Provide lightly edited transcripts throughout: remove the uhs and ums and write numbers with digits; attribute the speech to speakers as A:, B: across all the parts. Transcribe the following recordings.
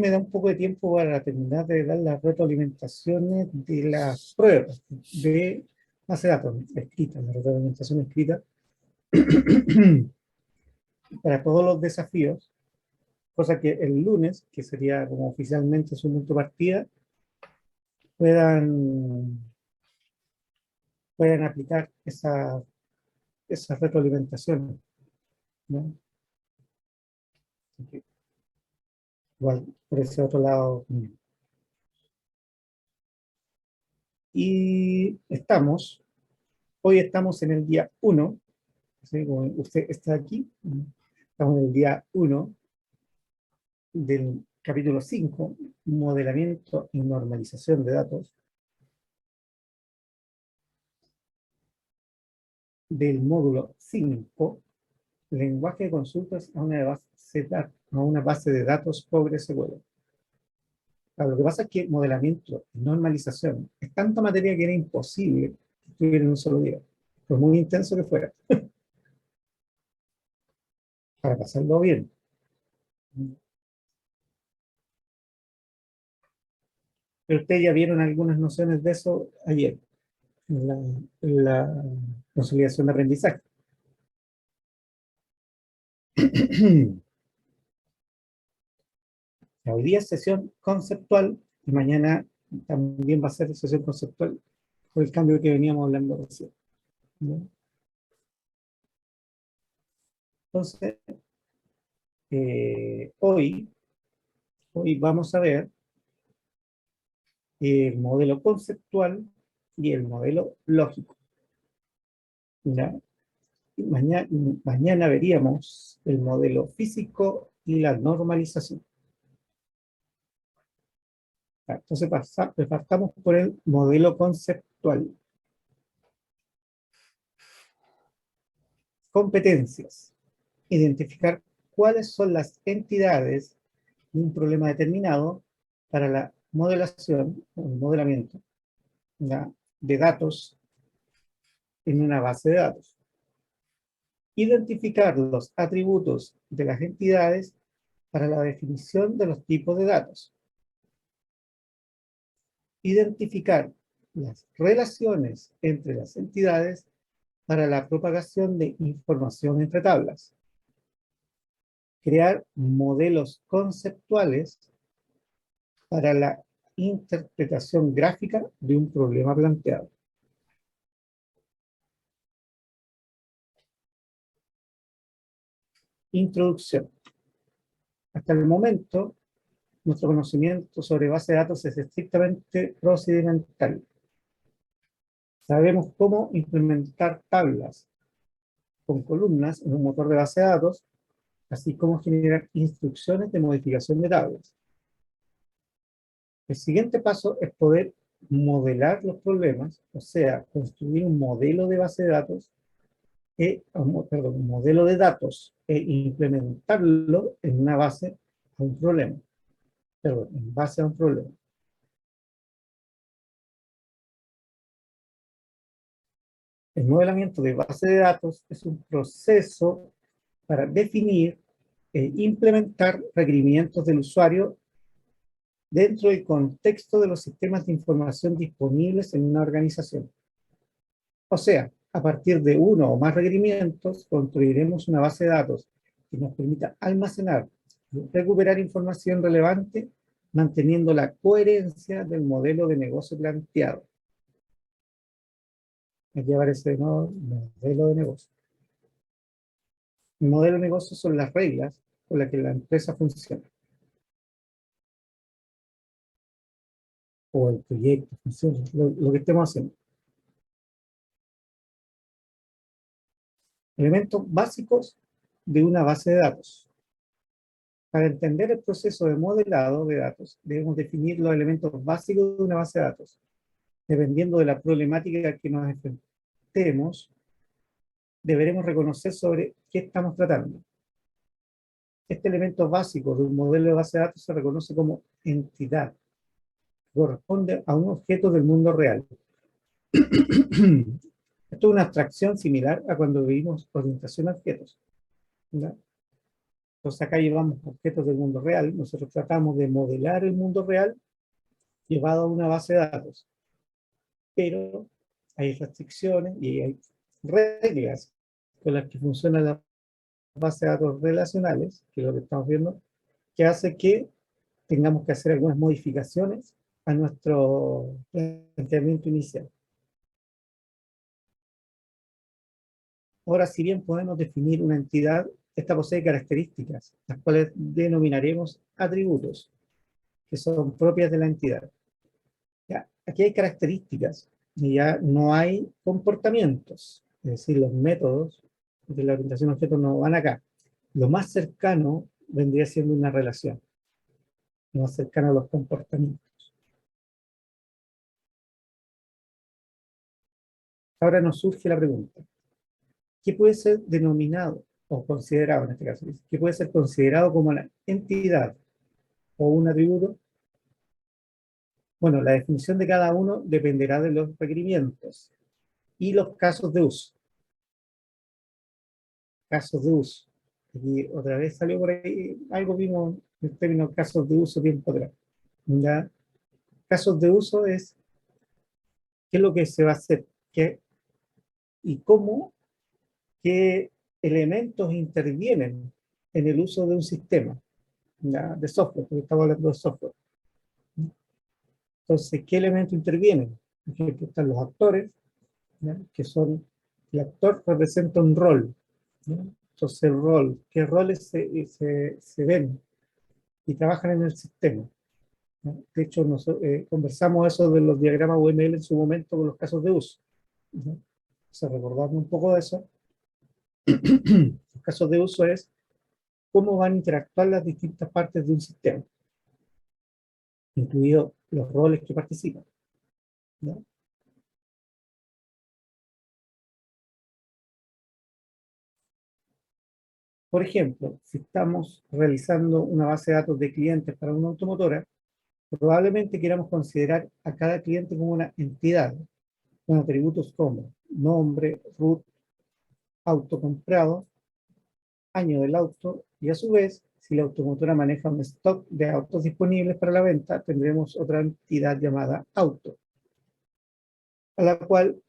A: me da un poco de tiempo para terminar de dar las retroalimentaciones de las pruebas de base de datos escritas, la retroalimentación escrita para todos los desafíos, cosa que el lunes, que sería como oficialmente su punto de partida, puedan aplicar esa retroalimentación, ¿no? Igual, por ese otro lado. Y hoy estamos en el día 1, ¿sí? Como usted está aquí, estamos en el día 1 del capítulo 5, modelamiento y normalización de datos, del módulo 5, lenguaje de consultas a una base de datos PostgreSQL. Lo que pasa es que modelamiento y normalización es tanta materia que era imposible que estuviera en un solo día, por muy intenso que fuera, para pasarlo bien. Pero ustedes ya vieron algunas nociones de eso ayer, en la consolidación de aprendizaje. Hoy día es sesión conceptual y mañana también va a ser sesión conceptual por el cambio que veníamos hablando recién, ¿no? Entonces, hoy vamos a ver el modelo conceptual y el modelo lógico, ¿ya? Y mañana veríamos el modelo físico y la normalización. Entonces partamos por el modelo conceptual. Competencias. Identificar cuáles son las entidades de un problema determinado para la modelación o el modelamiento, ¿ya?, de datos en una base de datos. Identificar los atributos de las entidades para la definición de los tipos de datos. Identificar las relaciones entre las entidades para la propagación de información entre tablas. Crear modelos conceptuales para la interpretación gráfica de un problema planteado. Introducción. Hasta el momento, nuestro conocimiento sobre base de datos es estrictamente procedimental. Sabemos cómo implementar tablas con columnas en un motor de base de datos, así como generar instrucciones de modificación de tablas. El siguiente paso es poder modelar los problemas, o sea, construir un modelo de base de datos, un modelo de datos e implementarlo en una base a un problema. En base a un problema. El modelamiento de base de datos es un proceso para definir e implementar requerimientos del usuario dentro del contexto de los sistemas de información disponibles en una organización. O sea, a partir de uno o más requerimientos, construiremos una base de datos que nos permita almacenar y recuperar información relevante, manteniendo la coherencia del modelo de negocio planteado. Aquí aparece de nuevo el modelo de negocio. El modelo de negocio son las reglas con las que la empresa funciona. O el proyecto funciona, lo que estemos haciendo. Elementos básicos de una base de datos. Para entender el proceso de modelado de datos, debemos definir los elementos básicos de una base de datos. Dependiendo de la problemática a que nos enfrentemos, deberemos reconocer sobre qué estamos tratando. Este elemento básico de un modelo de base de datos se reconoce como entidad. Corresponde a un objeto del mundo real. Esto es una abstracción similar a cuando vimos orientación a objetos, ¿ya? Entonces acá llevamos objetos del mundo real, nosotros tratamos de modelar el mundo real llevado a una base de datos, pero hay restricciones y hay reglas con las que funcionan las bases de datos relacionales, que es lo que estamos viendo, que hace que tengamos que hacer algunas modificaciones a nuestro planteamiento inicial. Ahora, si bien podemos definir una entidad, esta posee características, las cuales denominaremos atributos, que son propias de la entidad. Ya, aquí hay características, y ya no hay comportamientos, es decir, los métodos de la orientación a objetos no van acá. Lo más cercano vendría siendo una relación, lo más cercano a los comportamientos. Ahora nos surge la pregunta, ¿qué puede ser denominado o considerado, en este caso, qué puede ser considerado como una entidad o un atributo? Bueno, la definición de cada uno dependerá de los requerimientos y los casos de uso. Casos de uso. Y otra vez salió por ahí, algo vimos en términos casos de uso tiempo atrás. ¿Ya? Casos de uso es qué es lo que se va a hacer, qué y cómo, qué elementos intervienen en el uso de un sistema, ¿ya? De software, porque estamos hablando de software. Entonces, ¿qué elementos intervienen? Por ejemplo, están los actores, ¿ya? Que son, el actor representa un rol, ¿ya? Entonces, el rol, ¿qué roles se ven y trabajan en el sistema? ¿No? De hecho, conversamos eso de los diagramas UML en su momento con los casos de uso, ¿no? O sea, recordando un poco de eso, los casos de uso es cómo van a interactuar las distintas partes de un sistema, incluidos los roles que participan, ¿no? Por ejemplo, si estamos realizando una base de datos de clientes para una automotora, probablemente queramos considerar a cada cliente como una entidad, con atributos como nombre, root, auto comprado, año del auto, y a su vez, si la automotora maneja un stock de autos disponibles para la venta, tendremos otra entidad llamada auto, a la cual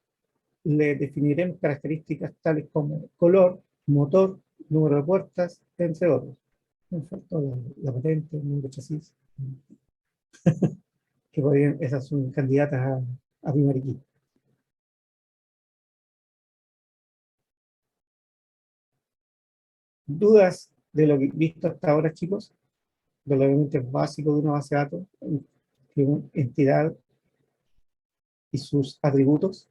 A: le definiremos características tales como color, motor, número de puertas, entre otros. Me faltó la patente, el número de chasis, que podrían, esas son candidatas a primer equipo. ¿Dudas de lo que visto hasta ahora, chicos? De los elementos básicos de una base de datos, de una entidad y sus atributos.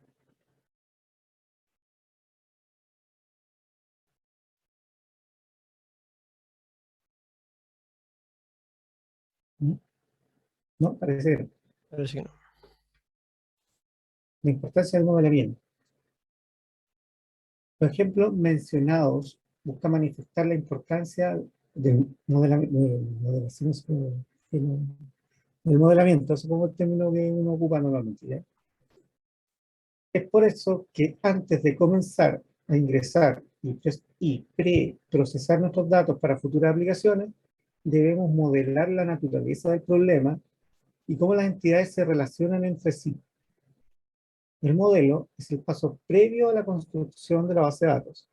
A: ¿No? ¿No? Parece que no.
B: Parece que no.
A: La importancia del modelamiento. Los ejemplos mencionados buscan manifestar la importancia del modelación, del modelamiento, supongo el término que uno ocupa normalmente, ¿ya? Es por eso que antes de comenzar a ingresar y preprocesar nuestros datos para futuras aplicaciones, debemos modelar la naturaleza del problema y cómo las entidades se relacionan entre sí. El modelo es el paso previo a la construcción de la base de datos.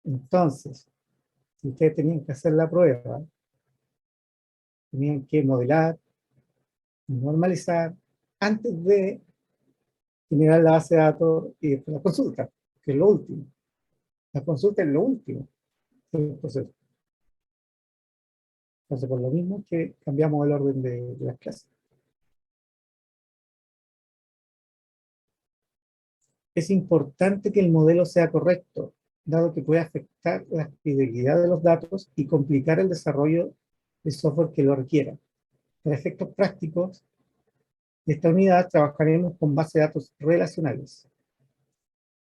A: Entonces, si ustedes tenían que hacer la prueba, tenían que modelar, normalizar, antes de generar la base de datos y después la consulta, que es lo último. La consulta es lo último del proceso. Entonces, por lo mismo que cambiamos el orden de las clases. Es importante que el modelo sea correcto, dado que puede afectar la fidelidad de los datos y complicar el desarrollo de software que lo requiera. Para efectos prácticos de esta unidad trabajaremos con bases de datos relacionales.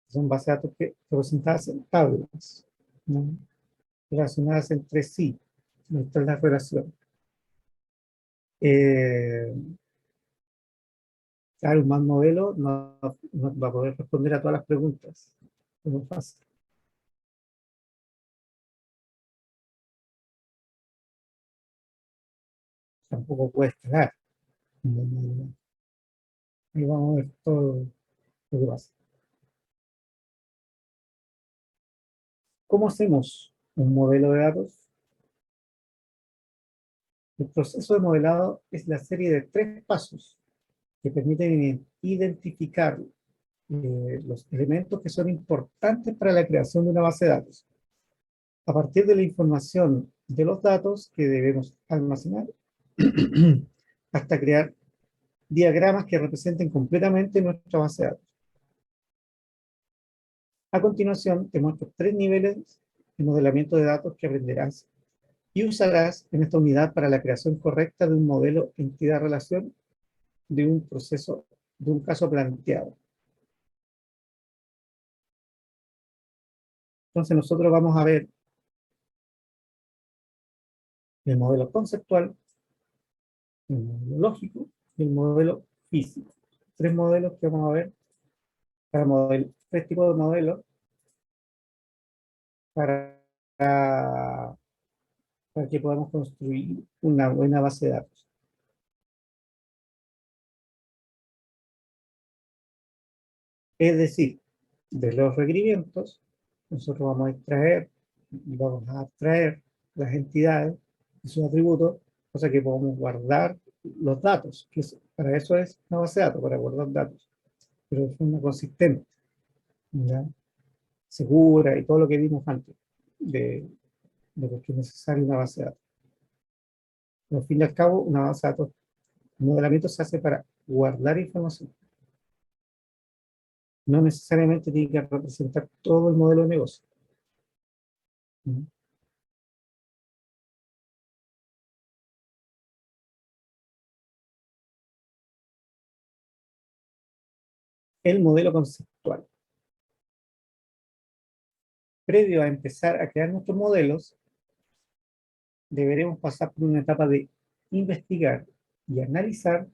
A: Son bases de datos representadas en tablas, ¿no? Relacionadas entre sí. Esta es la relación. Claro, un mal modelo no va a poder responder a todas las preguntas. Es muy fácil. tampoco puede escalar. Ahí vamos a ver todo lo que pasa. ¿Cómo hacemos un modelo de datos? El proceso de modelado es la serie de 3 pasos que permiten identificar los elementos que son importantes para la creación de una base de datos. A partir de la información de los datos que debemos almacenar, hasta crear diagramas que representen completamente nuestra base de datos. A continuación, te muestro 3 niveles de modelamiento de datos que aprenderás y usarás en esta unidad para la creación correcta de un modelo entidad-relación de un proceso, de un caso planteado. Entonces nosotros vamos a ver el modelo conceptual, el modelo lógico y el modelo físico. 3 modelos que vamos a ver para modelo, 3 tipos de modelos para, para que podamos construir una buena base de datos. Es decir, de los requerimientos, nosotros vamos a extraer y vamos a abstraer las entidades y sus atributos, cosa que podemos guardar los datos, que para eso es una base de datos, para guardar datos, pero de forma consistente, ¿ya? Segura y todo lo que vimos antes de lo que es necesario una base de datos. Pero al fin y al cabo, una base de datos, el modelamiento se hace para guardar información. No necesariamente tiene que representar todo el modelo de negocio. ¿Mm? El modelo conceptual. Previo a empezar a crear nuestros modelos, deberemos pasar por una etapa de investigar y analizar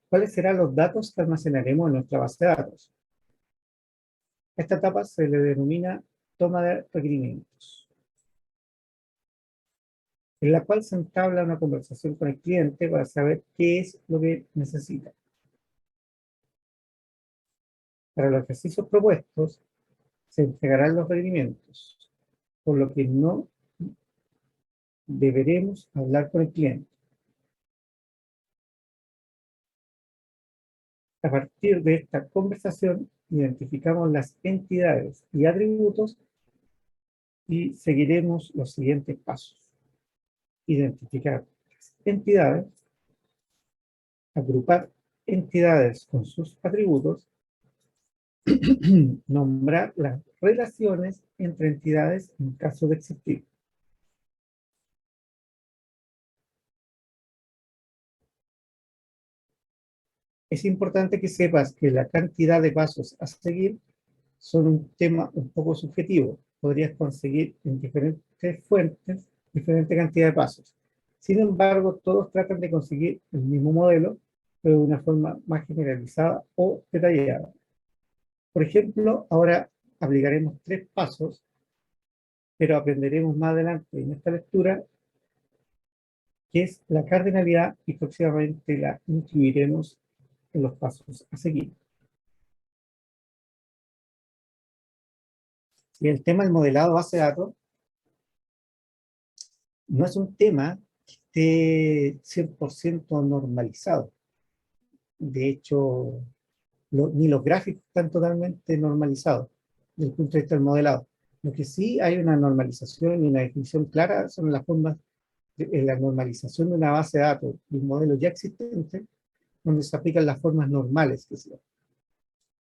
A: cuáles serán los datos que almacenaremos en nuestra base de datos. A esta etapa se le denomina toma de requerimientos, en la cual se entabla una conversación con el cliente para saber qué es lo que necesita. Para los ejercicios propuestos, se entregarán los requerimientos, por lo que no deberemos hablar con el cliente. A partir de esta conversación, identificamos las entidades y atributos y seguiremos los siguientes pasos. Identificar las entidades, agrupar entidades con sus atributos, nombrar las relaciones entre entidades en caso de existir. Es importante que sepas que la cantidad de pasos a seguir son un tema un poco subjetivo. Podrías conseguir en diferentes fuentes diferente cantidad de pasos. Sin embargo, todos tratan de conseguir el mismo modelo, pero de una forma más generalizada o detallada. Por ejemplo, ahora aplicaremos 3 pasos, pero aprenderemos más adelante en esta lectura qué es la cardinalidad y próximamente la incluiremos en los pasos a seguir. Y el tema del modelado de base de datos no es un tema que esté 100% normalizado. De hecho, ni los gráficos están totalmente normalizados desde el punto de vista del modelado. Lo que sí hay una normalización y una definición clara son las formas de la normalización de una base de datos, de un modelo ya existente, donde se aplican las formas normales que se.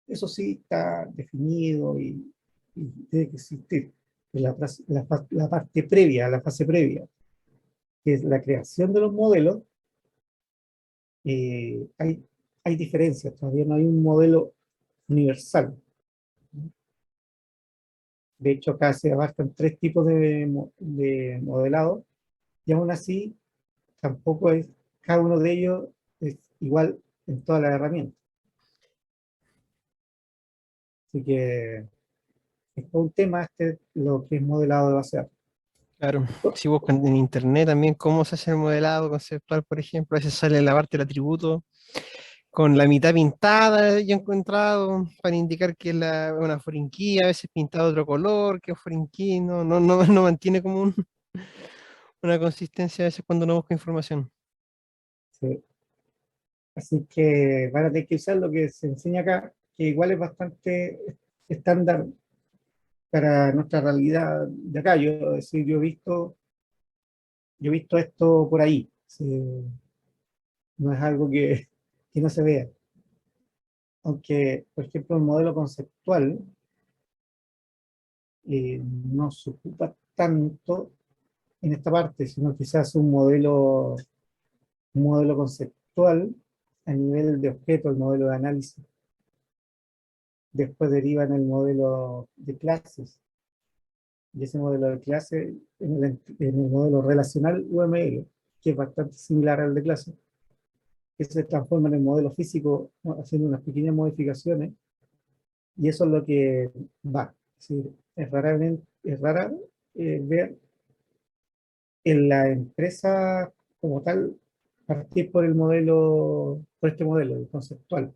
A: Eso sí está definido y debe existir. La parte previa, la fase previa, que es la creación de los modelos, hay diferencias, todavía no hay un modelo universal. De hecho, acá se abarcan 3 tipos de modelado, y aún así, tampoco es, cada uno de ellos es igual en todas las herramientas. Así que es todo un tema lo que es modelado de base de datos.
B: Claro, si buscan en internet también cómo se hace el modelado conceptual, por ejemplo, a veces sale la parte del atributo con la mitad pintada, yo he encontrado, para indicar que es una forinquía, a veces pintada de otro color, que es forinquí, no mantiene como una consistencia a veces cuando uno busca información.
A: Sí. Así que van a tener que usar lo que se enseña acá, que igual es bastante estándar para nuestra realidad de acá. Yo, es decir, yo he visto esto por ahí. Sí, no es algo que no se vea. Aunque, por ejemplo, el modelo conceptual no se ocupa tanto en esta parte, sino quizás un modelo conceptual a nivel de objeto, el modelo de análisis. Después deriva en el modelo de clases. Y ese modelo de clase en el modelo relacional UML, que es bastante similar al de clase, que se transforma en el modelo físico, ¿no? Haciendo unas pequeñas modificaciones, y eso es lo que va. Es decir, es rara ver en la empresa como tal partir por el modelo, por este modelo el conceptual.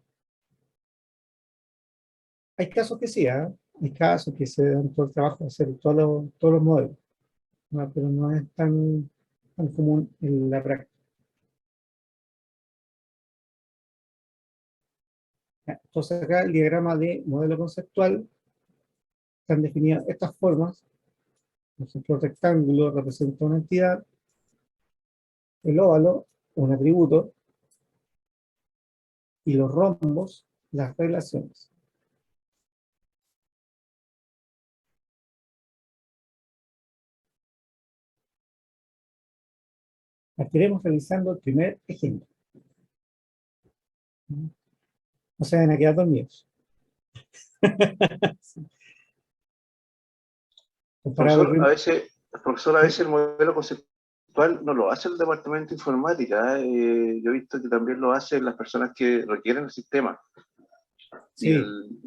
A: Hay casos que sí, ¿ah? Hay casos que se dan todo el trabajo de hacer todos los modelos, ¿no? Pero no es tan común en la práctica. Entonces acá el diagrama de modelo conceptual están definidas estas formas. Por ejemplo, el rectángulo representa una entidad, el óvalo un atributo, y los rombos las relaciones. Estaremos realizando el primer ejemplo. No se van a quedar dormidos. Comparado
C: Profesor,
A: con...
C: a
A: ¿Sí?
C: veces el modelo conceptual no lo hace el departamento de informática. Yo he visto que también lo hacen las personas que requieren el sistema.
A: Sí,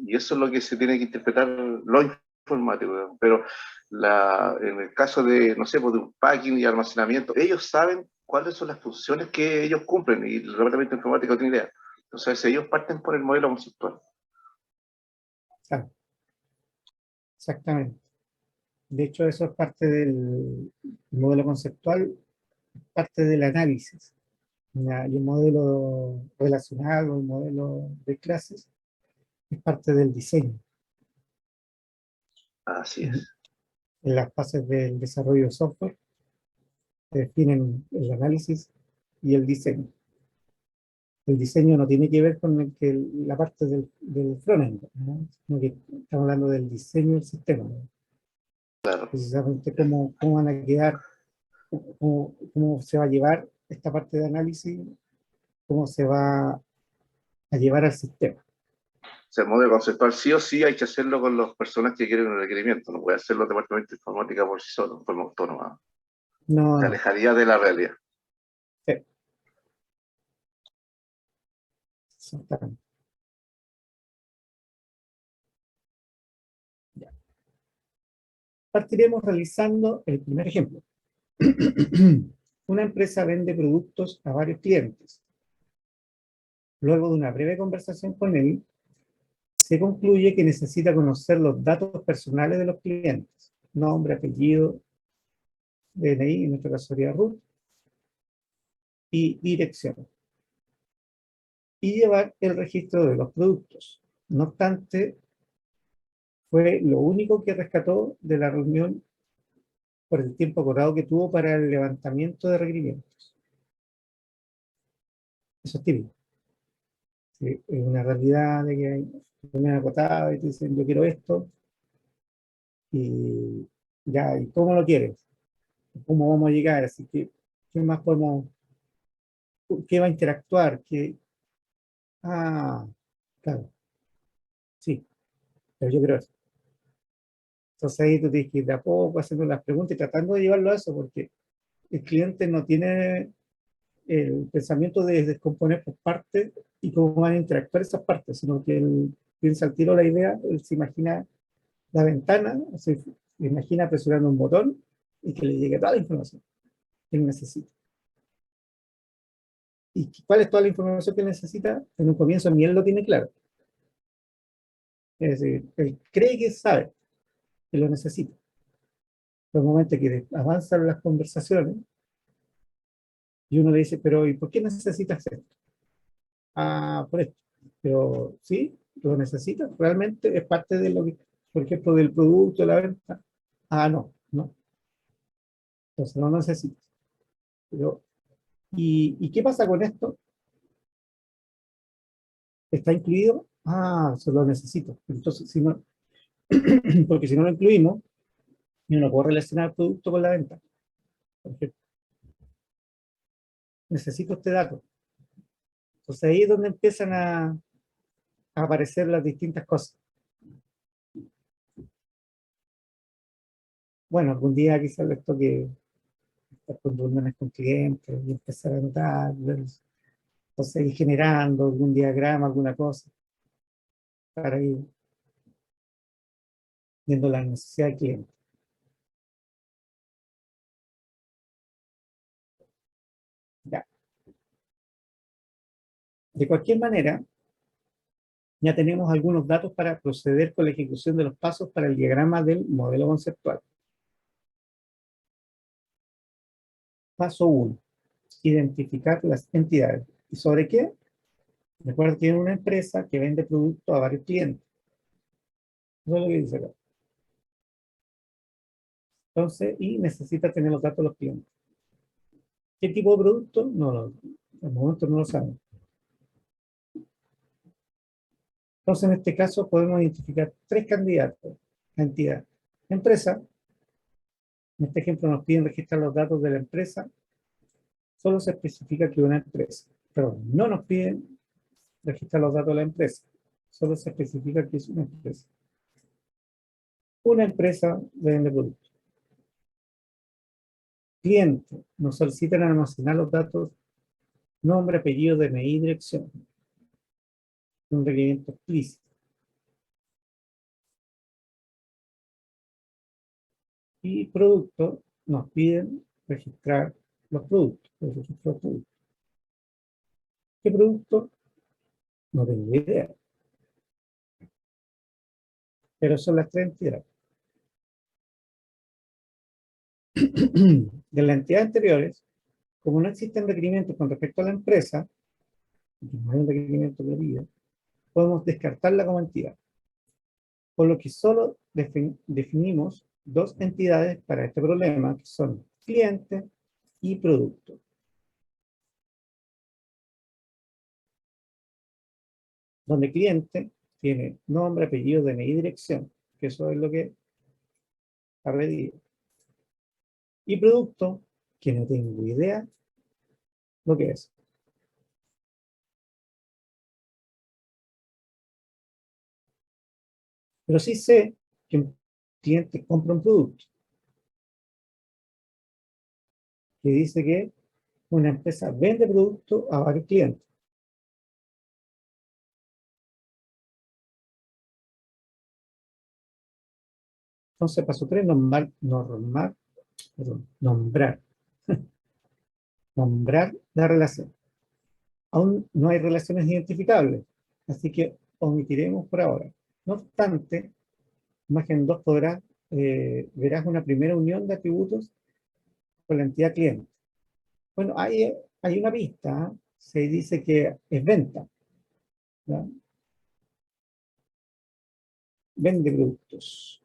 C: Y eso es lo que se tiene que interpretar lo informático. Pero en el caso de, no sé, pues de un packing y almacenamiento, ellos saben cuáles son las funciones que ellos cumplen y el departamento de informática no tiene idea. Entonces ellos parten por el modelo conceptual.
A: claro, exactamente. De hecho, eso es parte del modelo conceptual, parte del análisis. ¿Ya? Y el modelo relacional o el modelo de clases es parte del diseño.
C: Así
A: En,
C: es.
A: en las fases del desarrollo de software se definen el análisis y el diseño. El diseño no tiene que ver con la parte del frontend, ¿no? Sino que estamos hablando del diseño del sistema, ¿no?
C: Claro.
A: Precisamente cómo van a quedar, cómo se va a llevar esta parte de análisis, cómo se va a llevar al sistema.
C: O sea, el modelo conceptual sí o sí hay que hacerlo con las personas que quieren el requerimiento. No puede hacerlo el departamento de informática por sí solo, de forma autónoma.
A: No,
C: Se
A: no.
C: alejaría de la realidad.
A: Sí, exactamente. Ya. Partiremos realizando el primer ejemplo. Una empresa vende productos a varios clientes. Luego de una breve conversación con él, se concluye que necesita conocer los datos personales de los clientes, nombre, apellido, DNI, en nuestro caso sería RUT, y dirección, y llevar el registro de los productos. No obstante, fue lo único que rescató de la reunión por el tiempo acordado que tuvo para el levantamiento de requerimientos. Eso es típico. Sí, es una realidad de que hay reunión acotada y te dicen yo quiero esto, y ya, ¿y cómo lo quieres? ¿Cómo vamos a llegar? Así que, ¿qué más podemos, qué va a interactuar? Ah, claro, sí, pero yo creo eso. Entonces ahí tú tienes que ir de a poco haciendo las preguntas y tratando de llevarlo a eso, porque el cliente no tiene el pensamiento de descomponer por partes y cómo van a interactuar esas partes, sino que él piensa al tiro la idea, él se imagina la ventana, se imagina presionando un botón y que le llegue toda la información que él necesita. ¿Y cuál es toda la información que necesita? En un comienzo ni él lo tiene claro. Es decir, él cree que sabe que lo necesita. Pero en el momento que avanzan las conversaciones, y uno le dice, pero ¿y por qué necesitas esto? Ah, por esto. Pero sí, lo necesitas. Realmente es parte de lo que, por ejemplo, del producto, de la venta. Ah, no, no. Entonces no necesitas. Pero, ¿y qué pasa con esto? ¿Está incluido? Ah, se lo necesito. Entonces, si no, porque si no lo incluimos, yo no puedo relacionar el producto con la venta. Por ejemplo, necesito este dato. Entonces ahí es donde empiezan a aparecer las distintas cosas. Bueno, algún día quizás les toque estar con reuniones con clientes y empezar a anotar, entonces ir generando algún diagrama, alguna cosa, para ir viendo la necesidad del cliente. Ya. De cualquier manera, ya tenemos algunos datos para proceder con la ejecución de los pasos para el diagrama del modelo conceptual. Paso 1. Identificar las entidades. ¿Y sobre qué? Recuerda que tiene una empresa que vende productos a varios clientes. Eso es lo que dice acá. Entonces, y necesita tener los datos de los clientes. ¿Qué tipo de producto? No, en el momento no lo sabemos. Entonces, en este caso, podemos identificar tres candidatos a entidad. Empresa, en este ejemplo nos piden registrar los datos de la empresa, solo se especifica que una empresa. Pero no nos piden registrar los datos de la empresa, solo se especifica que es una empresa. Una empresa vende productos. Cliente, nos solicitan almacenar los datos, nombre, apellido, DNI y dirección. Un requerimiento explícito. Y producto, nos piden registrar los productos, el registro de productos. ¿Qué producto? No tengo idea. Pero son las tres entidades. De las entidades anteriores, como no existen requerimientos con respecto a la empresa, no hay un requerimiento que lo pida, podemos descartarla como entidad. Por lo que solo definimos dos entidades para este problema, que son cliente y producto. Donde cliente tiene nombre, apellido, DNI y dirección, que eso es lo que ha pedido. Y producto, que no tengo idea lo que es. Pero sí sé que un cliente compra un producto que dice que una empresa vende producto a varios clientes. Entonces, paso 3, nombrar la relación. Aún no hay relaciones identificables, así que omitiremos por ahora. No obstante, imagen 2 verás una primera unión de atributos con la entidad cliente. Bueno, hay una pista, ¿eh? Se dice que es venta, ¿ya? Vende productos.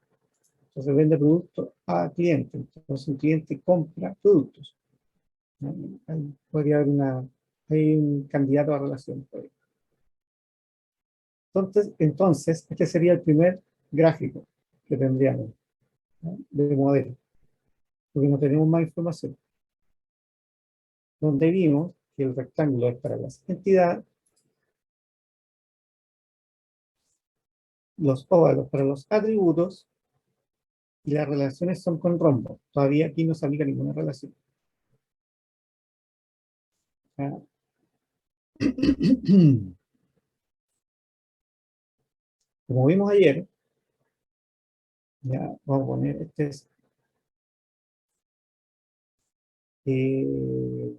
A: Entonces vende productos a cliente. Entonces un cliente compra productos, ¿ya? Ahí podría haber hay un candidato a relación por ahí. Entonces, este sería el primer gráfico que tendríamos, ¿no? De modelo, porque no tenemos más información. Donde vimos que el rectángulo es para las entidades, los óvalos para los atributos, y las relaciones son con rombo. Todavía aquí no se aplica ninguna relación. ¿Ya? Como vimos ayer, ya vamos a poner, este es eh,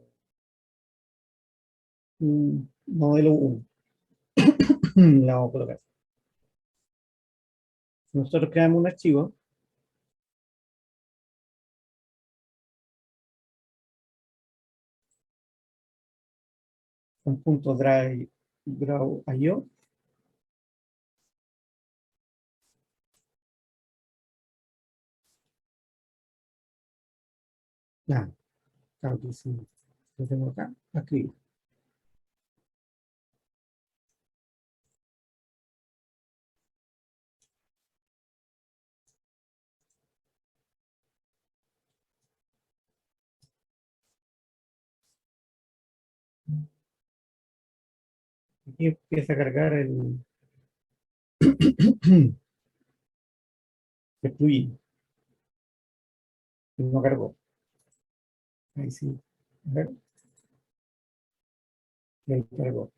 A: modelo 1. La vamos a colocar. Nosotros creamos un archivo con punto drive, draw.io. Ya, claro que sí. Lo tengo acá, escribo. Aquí empieza a cargar el plugin. Y no cargó. Ahí sí. A ver, y ahí cargó.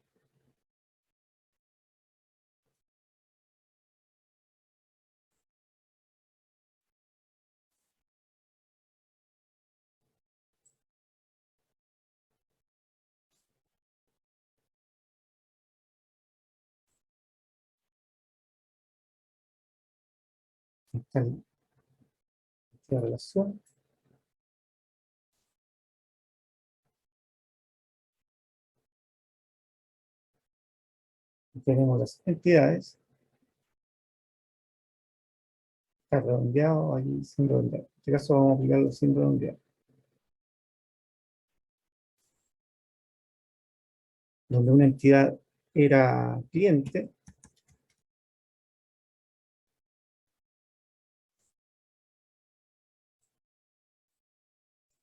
A: Está la relación. Y tenemos las entidades. Está redondeado, ahí sin redondear. En este caso vamos a aplicarlo sin redondear. Donde una entidad era cliente,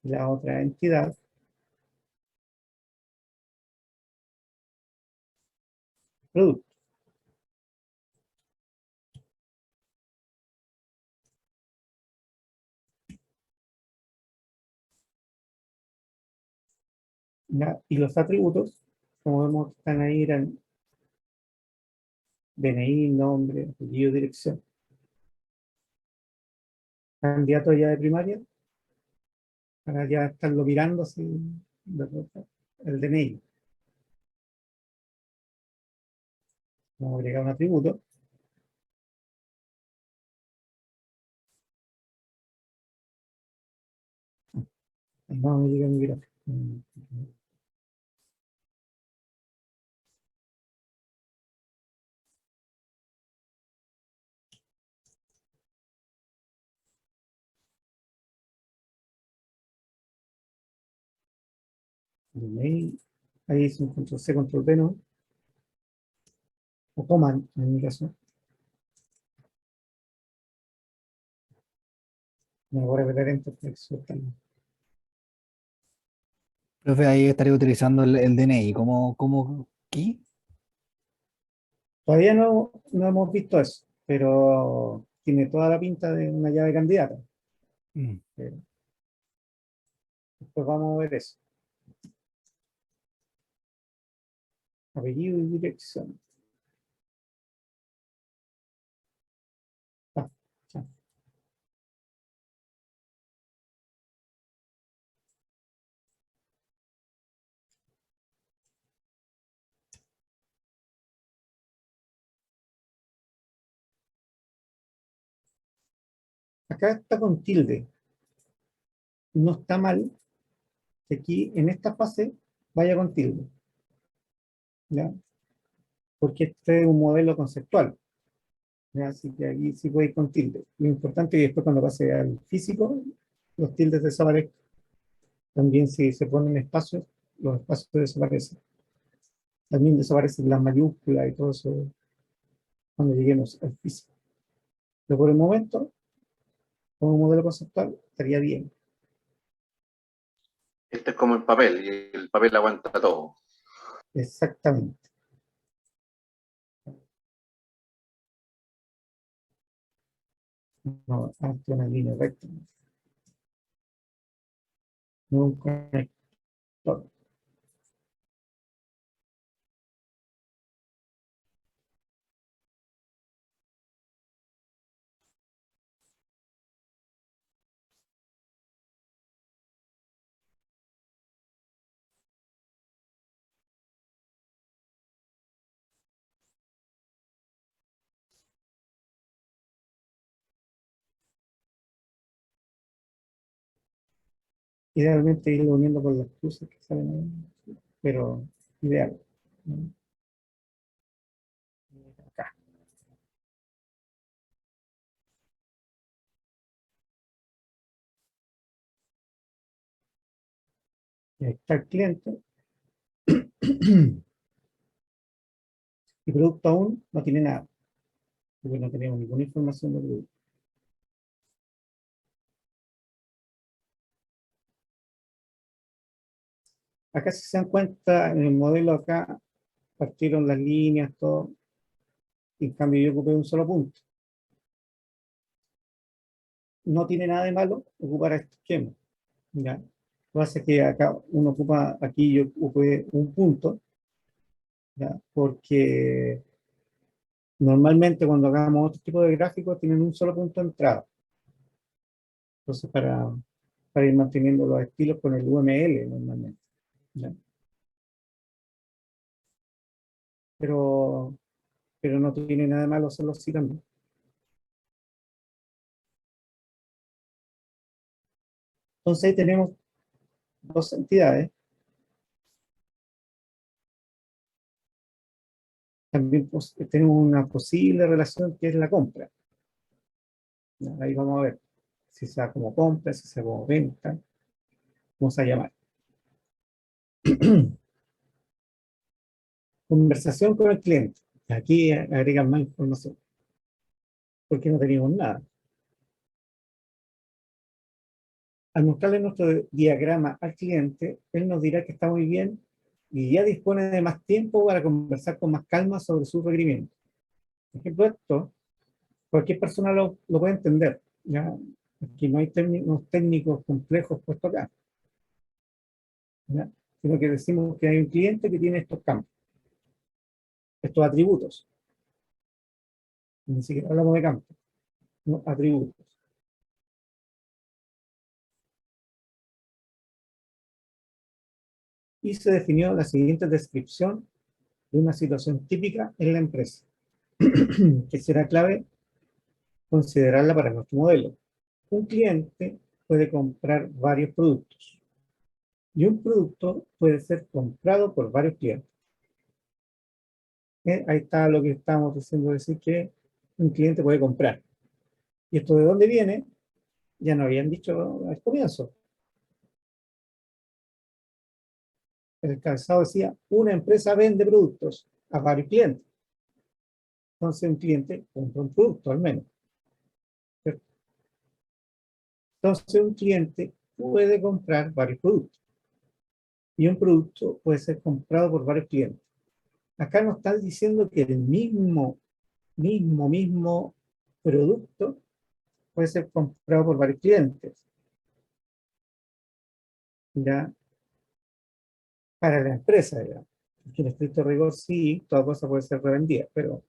A: y la otra entidad producto. ¿Ya? Y los atributos, como vemos que están ahí, eran DNI, nombre, apellido, dirección. Candidato ya de primaria, para ya estarlo mirando así, el DNI. Vamos a agregar un atributo. Ahí vamos a llegar a mi gráfico. DNI, ahí es un control C, control V, ¿no? O command, en mi caso. Me voy a repetir enter para exportarlo.
D: Profe, ahí estaría utilizando el DNI. ¿Cómo qué?
A: Todavía no hemos visto eso, pero tiene toda la pinta de una llave candidata.
D: Mm.
A: Después vamos a ver eso. Apellido y dirección. Ah, ya. Acá está con tilde. No está mal que aquí en esta fase vaya con tilde, ¿ya? Porque este es un modelo conceptual, ¿ya? Así que aquí sí puede ir con tilde. Lo importante es que después cuando pase al físico, los tildes desaparecen. También si se ponen espacios, los espacios desaparecen. También desaparecen las mayúsculas y todo eso cuando lleguemos al físico. Pero por el momento, como modelo conceptual, estaría bien.
C: Este es como el papel, y el papel aguanta todo.
A: Exactamente. No, hasta una línea recta. No un conector. Idealmente irlo uniendo con las cruces que salen ahí, pero ideal, ¿no? Acá. Y ahí está el cliente. Y producto aún no tiene nada, porque no tenemos ninguna información del producto. Acá si se dan cuenta, en el modelo acá partieron las líneas, todo, y en cambio yo ocupé un solo punto. No tiene nada de malo ocupar este esquema. ¿Ya? Lo que pasa es que acá uno ocupa, aquí yo ocupé un punto, ¿ya? Porque normalmente cuando hagamos otro tipo de gráficos tienen un solo punto de entrada. Entonces para ir manteniendo los estilos con el UML normalmente. ¿Ya? Pero, pero no tiene nada de malo hacerlo así también. Entonces ahí tenemos dos entidades. También tenemos una posible relación que es la compra. ¿Ya? Ahí vamos a ver si sea como compra, si sea como venta, vamos a llamar. Conversación con el cliente. Aquí agregan más información, porque no teníamos nada. Al mostrarle nuestro diagrama al cliente, él nos dirá que está muy bien y ya dispone de más tiempo para conversar con más calma sobre sus requerimientos. Por ejemplo, esto, cualquier persona lo puede entender. ¿Ya? Aquí no hay términos técnicos complejos puestos acá, ¿ya? Sino que decimos que hay un cliente que tiene estos campos, estos atributos. Ni siquiera hablamos de campos, no, atributos. Y se definió la siguiente descripción de una situación típica en la empresa, que será clave considerarla para nuestro modelo. Un cliente puede comprar varios productos y un producto puede ser comprado por varios clientes. Ahí está lo que estamos diciendo, decir que un cliente puede comprar. ¿Y esto de dónde viene? Ya nos habían dicho al comienzo. El calzado decía, una empresa vende productos a varios clientes. Entonces un cliente compra un producto al menos. ¿Cierto? Entonces un cliente puede comprar varios productos y un producto puede ser comprado por varios clientes. Acá nos están diciendo que el mismo producto puede ser comprado por varios clientes. ¿Ya? Para la empresa, digamos. Porque en estricto rigor sí, toda cosa puede ser revendida, pero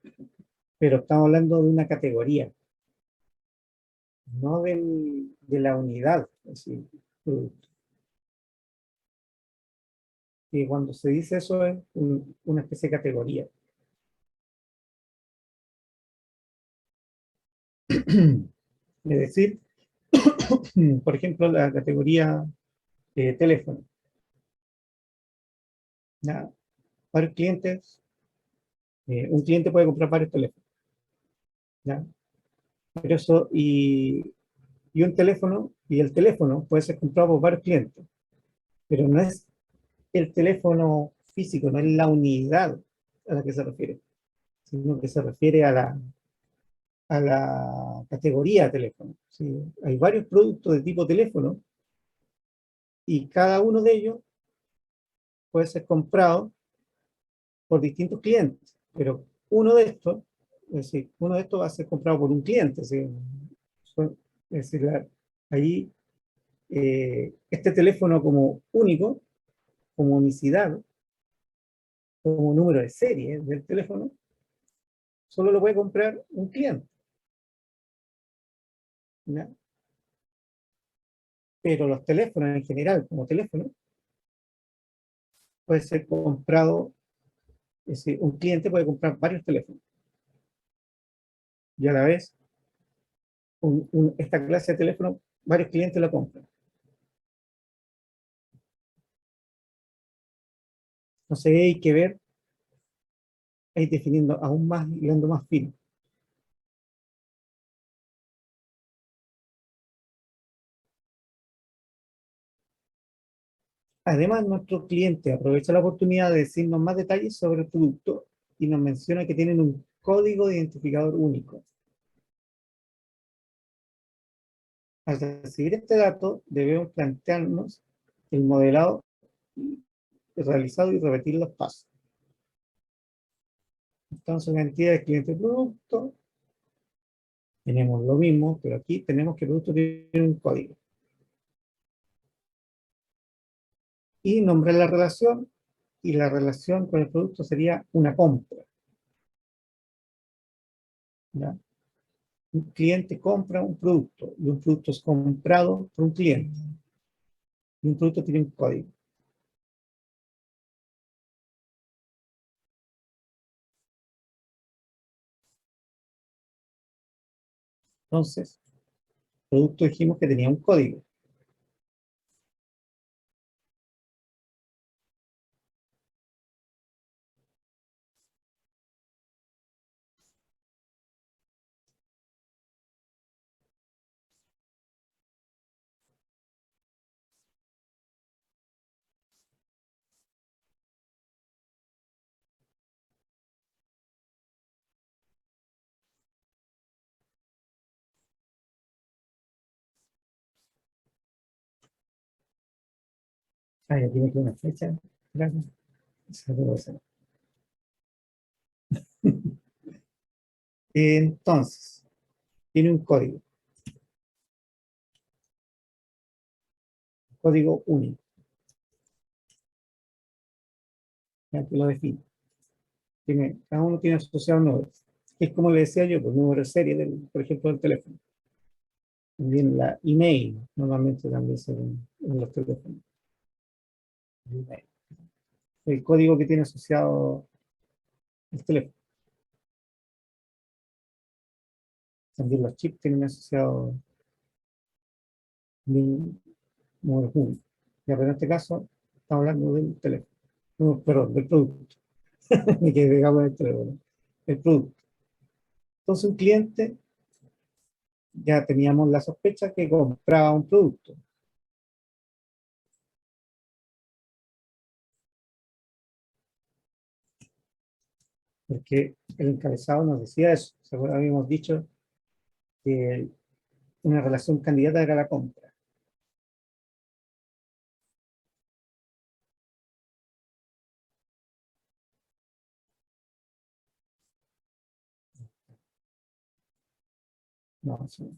A: estamos hablando de una categoría, no de la unidad, es decir, producto. Y cuando se dice eso es una especie de categoría. Es decir, por ejemplo, la categoría teléfono. ¿Ya? Varios clientes, un cliente puede comprar varios teléfonos. ¿Ya? Pero eso, y un teléfono, y el teléfono puede ser comprado por varios clientes, pero no es el teléfono físico, no es la unidad a la que se refiere, sino que se refiere a la categoría de teléfono. ¿Sí? Hay varios productos de tipo teléfono y cada uno de ellos puede ser comprado por distintos clientes, pero uno de estos, es decir, uno de estos va a ser comprado por un cliente. ¿Sí? Es decir, ahí este teléfono como único, como unicidad, como número de serie del teléfono, solo lo puede comprar un cliente. ¿Ya? Pero los teléfonos en general, como teléfono, puede ser comprado, es decir, un cliente puede comprar varios teléfonos. Y a la vez, esta clase de teléfono, varios clientes lo compran. Entonces hay que ver, ahí definiendo aún más, y dando más fino. Además, nuestro cliente aprovecha la oportunidad de decirnos más detalles sobre el producto y nos menciona que tienen un código de identificador único. Al recibir este dato, debemos plantearnos el modelado realizado y repetir los pasos. Entonces, la entidad del cliente producto, tenemos lo mismo, pero aquí tenemos que el producto tiene un código. Y nombrar la relación, y la relación con el producto sería una compra. ¿Ya? Un cliente compra un producto, y un producto es comprado por un cliente. Y un producto tiene un código. Entonces, el producto dijimos que tenía un código. Ah, ya tiene que una fecha. Claro. Eso debo hacer. Entonces, tiene un código. Código único. Ya que lo define. Cada uno tiene asociado un número. Es como le decía yo, pues número de serie, por ejemplo, del teléfono. También la email, normalmente también se ven en los teléfonos. El código que tiene asociado el teléfono. También los chips tienen asociado un número único. Ya, pero en este caso, estamos hablando del teléfono. No, perdón, del producto. Ni que digamos el teléfono. El producto. Entonces, un cliente, ya teníamos la sospecha que compraba un producto. Porque el encabezado nos decía eso. Seguro habíamos dicho que una relación candidata era la compra. No, eso no.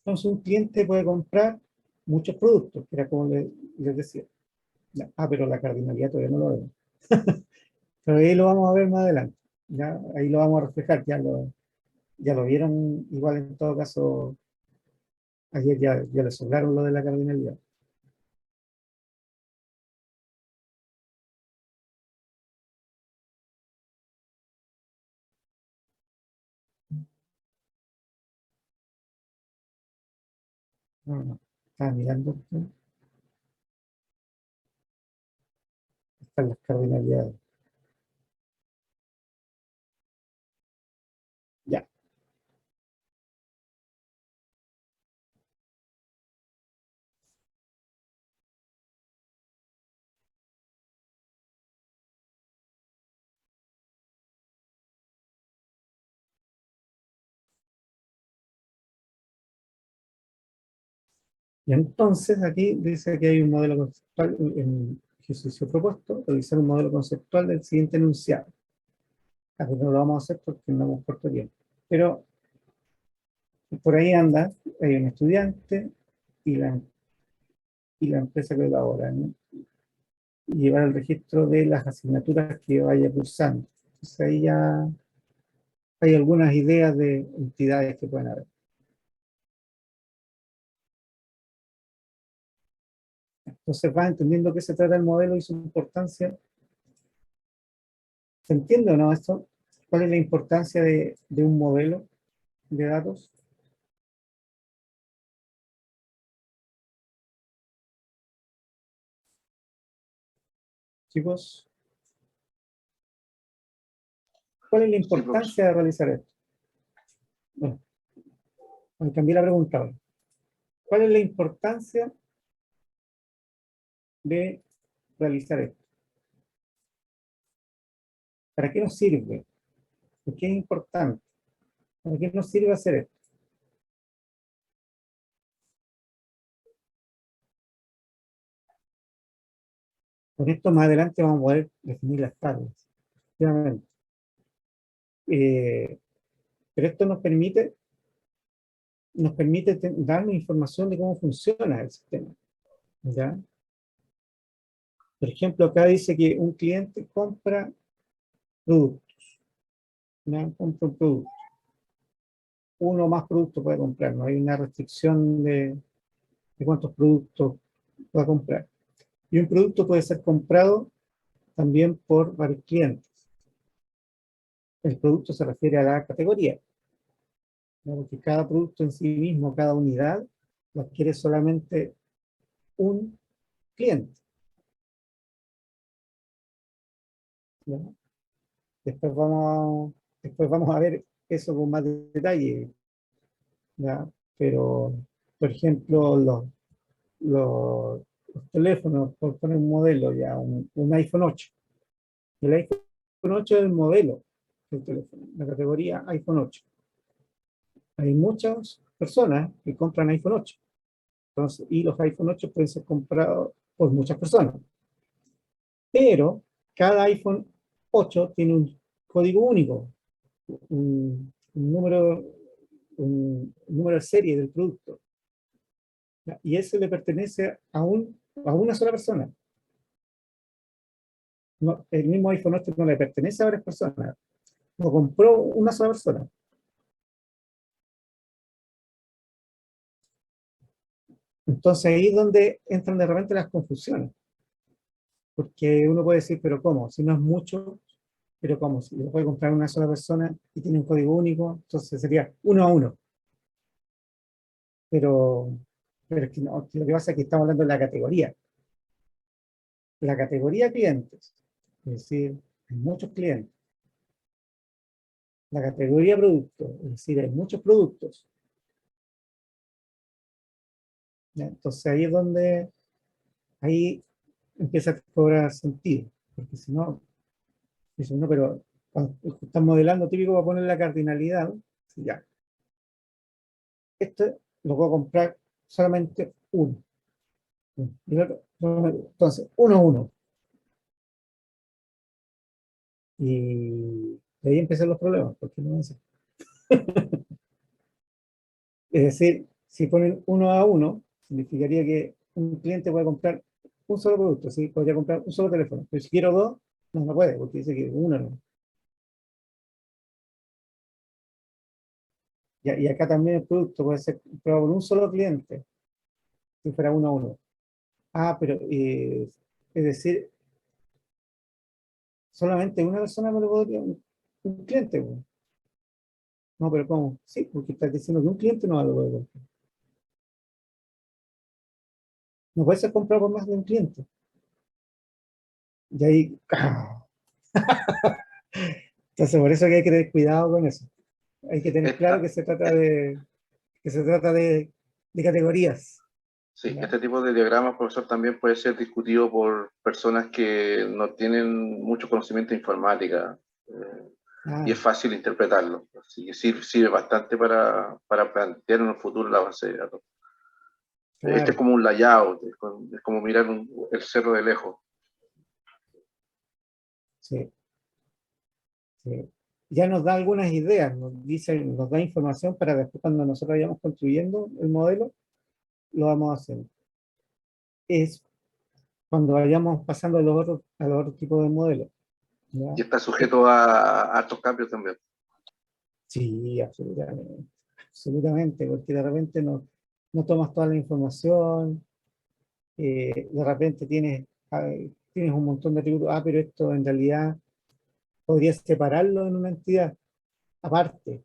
A: Entonces un cliente puede comprar muchos productos, que era como les decía. Pero la cardinalidad todavía no lo vemos. Pero ahí lo vamos a ver más adelante. ¿Ya? Ahí lo vamos a reflejar, ya lo vieron igual en todo caso, ayer ya les sobraron lo de la cardinalidad. No, no, estaba mirando, están las cardinalidades. Ya. Y entonces aquí dice que hay un modelo conceptual en ejercicio propuesto, realizar un modelo conceptual del siguiente enunciado. Así no lo vamos a hacer porque no hemos corto tiempo. Pero por ahí anda, hay un estudiante y la empresa que elabora, ¿no? Y llevar el registro de las asignaturas que vaya cursando. Entonces ahí ya hay algunas ideas de entidades que pueden haber. Entonces vas entendiendo qué se trata el modelo y su importancia. ¿Se entiende o no esto? ¿Cuál es la importancia de un modelo de datos? Chicos, ¿cuál es la
C: Sí, profesor.
A: importancia de realizar esto? Bueno, cambié la pregunta ahora. ¿Cuál es la importancia de realizar esto? ¿Para qué nos sirve? ¿Por qué es importante? ¿Para qué nos sirve hacer esto? Con esto más adelante vamos a poder definir las tablas. Efectivamente. Pero esto nos permite darnos información de cómo funciona el sistema. ¿Ya? Por ejemplo, acá dice que un cliente compra productos. ¿Ya? Compra un producto. Uno o más productos puede comprar. No hay una restricción de cuántos productos pueda comprar. Y un producto puede ser comprado también por varios clientes. El producto se refiere a la categoría, ¿no? Porque cada producto en sí mismo, cada unidad, lo adquiere solamente un cliente, ¿no? Después vamos a ver eso con más detalle, ¿ya? Pero, por ejemplo, los teléfonos, por poner un modelo, ya un iPhone 8. El iPhone 8 es el modelo del teléfono, la categoría iPhone 8. Hay muchas personas que compran iPhone 8. Entonces, y los iPhone 8 pueden ser comprados por muchas personas. Pero cada iPhone 8 tiene un código único, un número de serie del producto. Y ese le pertenece a una sola persona. No, el mismo iPhone 8 no le pertenece a varias personas. Lo compró una sola persona. Entonces ahí es donde entran de repente las confusiones. Porque uno puede decir, pero ¿cómo? Si no es mucho, pero ¿cómo? Si lo puede comprar una sola persona y tiene un código único, entonces sería 1 a 1. Pero, pero es que no, lo que pasa es que estamos hablando de la categoría. La categoría clientes, es decir, hay muchos clientes. La categoría producto, es decir, hay muchos productos. ¿Ya? Entonces ahí es donde ahí empieza a cobrar sentido. Porque si no, dice, no, pero cuando estás modelando típico para poner la cardinalidad, ya, esto lo puedo comprar solamente uno. Y el otro, entonces, 1 a 1. Y de ahí empiezan los problemas, porque no es. Es decir, si ponen 1 a 1, significaría que un cliente puede comprar un solo producto, ¿sí? Podría comprar un solo teléfono. Pero si quiero dos, no puede, porque dice que uno no. Y acá también el producto puede ser comprado por un solo cliente, si fuera 1 a 1. Ah, pero es decir, solamente una persona me lo podría, un cliente. Pues. No, pero ¿cómo? Sí, porque estás diciendo que un cliente no lo puede comprar. No puede ser comprado por más de un cliente. Y ahí, entonces por eso que hay que tener cuidado con eso. Hay que tener claro
C: Esta-
A: que se trata de categorías.
C: sí,
A: ¿Ya?
C: este tipo de diagramas, profesor, también puede ser discutido por personas que no tienen mucho conocimiento de informática. Y
A: Ah,
C: es fácil interpretarlo. Así que sirve bastante para plantear en el futuro la base de datos. Este es
A: claro.
C: como un layout, es como mirar el cerro de lejos.
A: Sí, sí. Ya nos da algunas ideas, nos da información para después cuando nosotros vayamos construyendo el modelo, lo vamos a hacer. Es cuando vayamos pasando a los otros tipos de modelos. ¿Ya?
C: Y está sujeto a altos cambios también.
A: Sí, absolutamente. Absolutamente, porque de repente no tomas toda la información, de repente tienes un montón de atributos, pero esto en realidad podrías separarlo en una entidad aparte.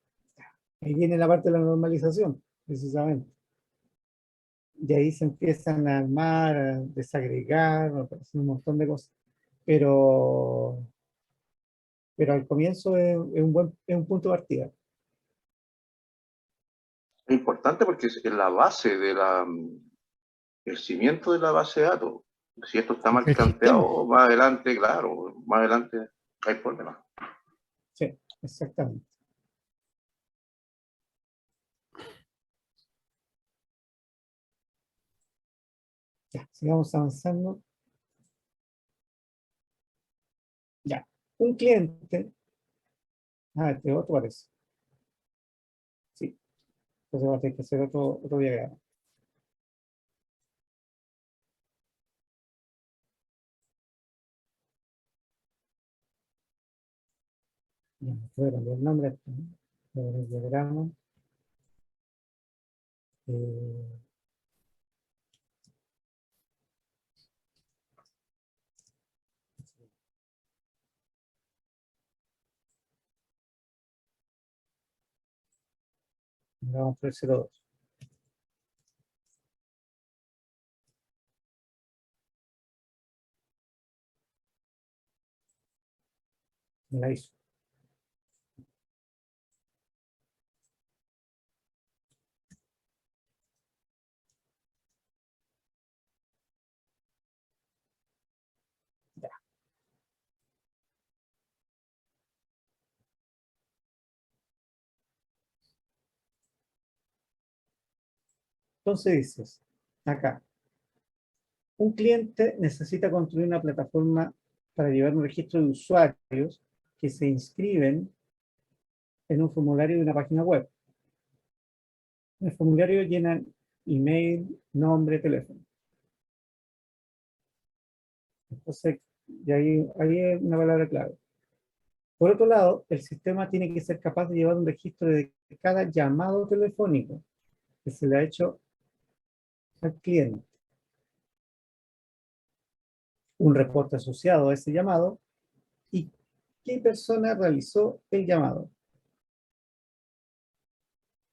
A: Ahí viene la parte de la normalización, precisamente. Y ahí se empiezan a armar, a desagregar, a aparecer un montón de cosas. Pero, pero al comienzo es un punto de partida.
C: Es importante porque es la base de el cimiento de la base de datos. Si esto está mal
B: El sistema.
C: planteado, más adelante, claro, más adelante hay problemas.
A: Sí, exactamente. Ya, sigamos avanzando. Ya, un cliente. Este otro parece. Sí, entonces va a tener que hacer otro diagrama. Ya, voy a cambiar el nombre a esto, ¿no? Voy a poner diagrama. Eh, Vamos por el 02. Me la hizo. Entonces dices, acá, un cliente necesita construir una plataforma para llevar un registro de usuarios que se inscriben en un formulario de una página web. En el formulario llenan email, nombre, teléfono. Entonces, y ahí es una palabra clave. Por otro lado, el sistema tiene que ser capaz de llevar un registro de cada llamado telefónico que se le ha hecho al cliente, un reporte asociado a ese llamado y qué persona realizó el llamado.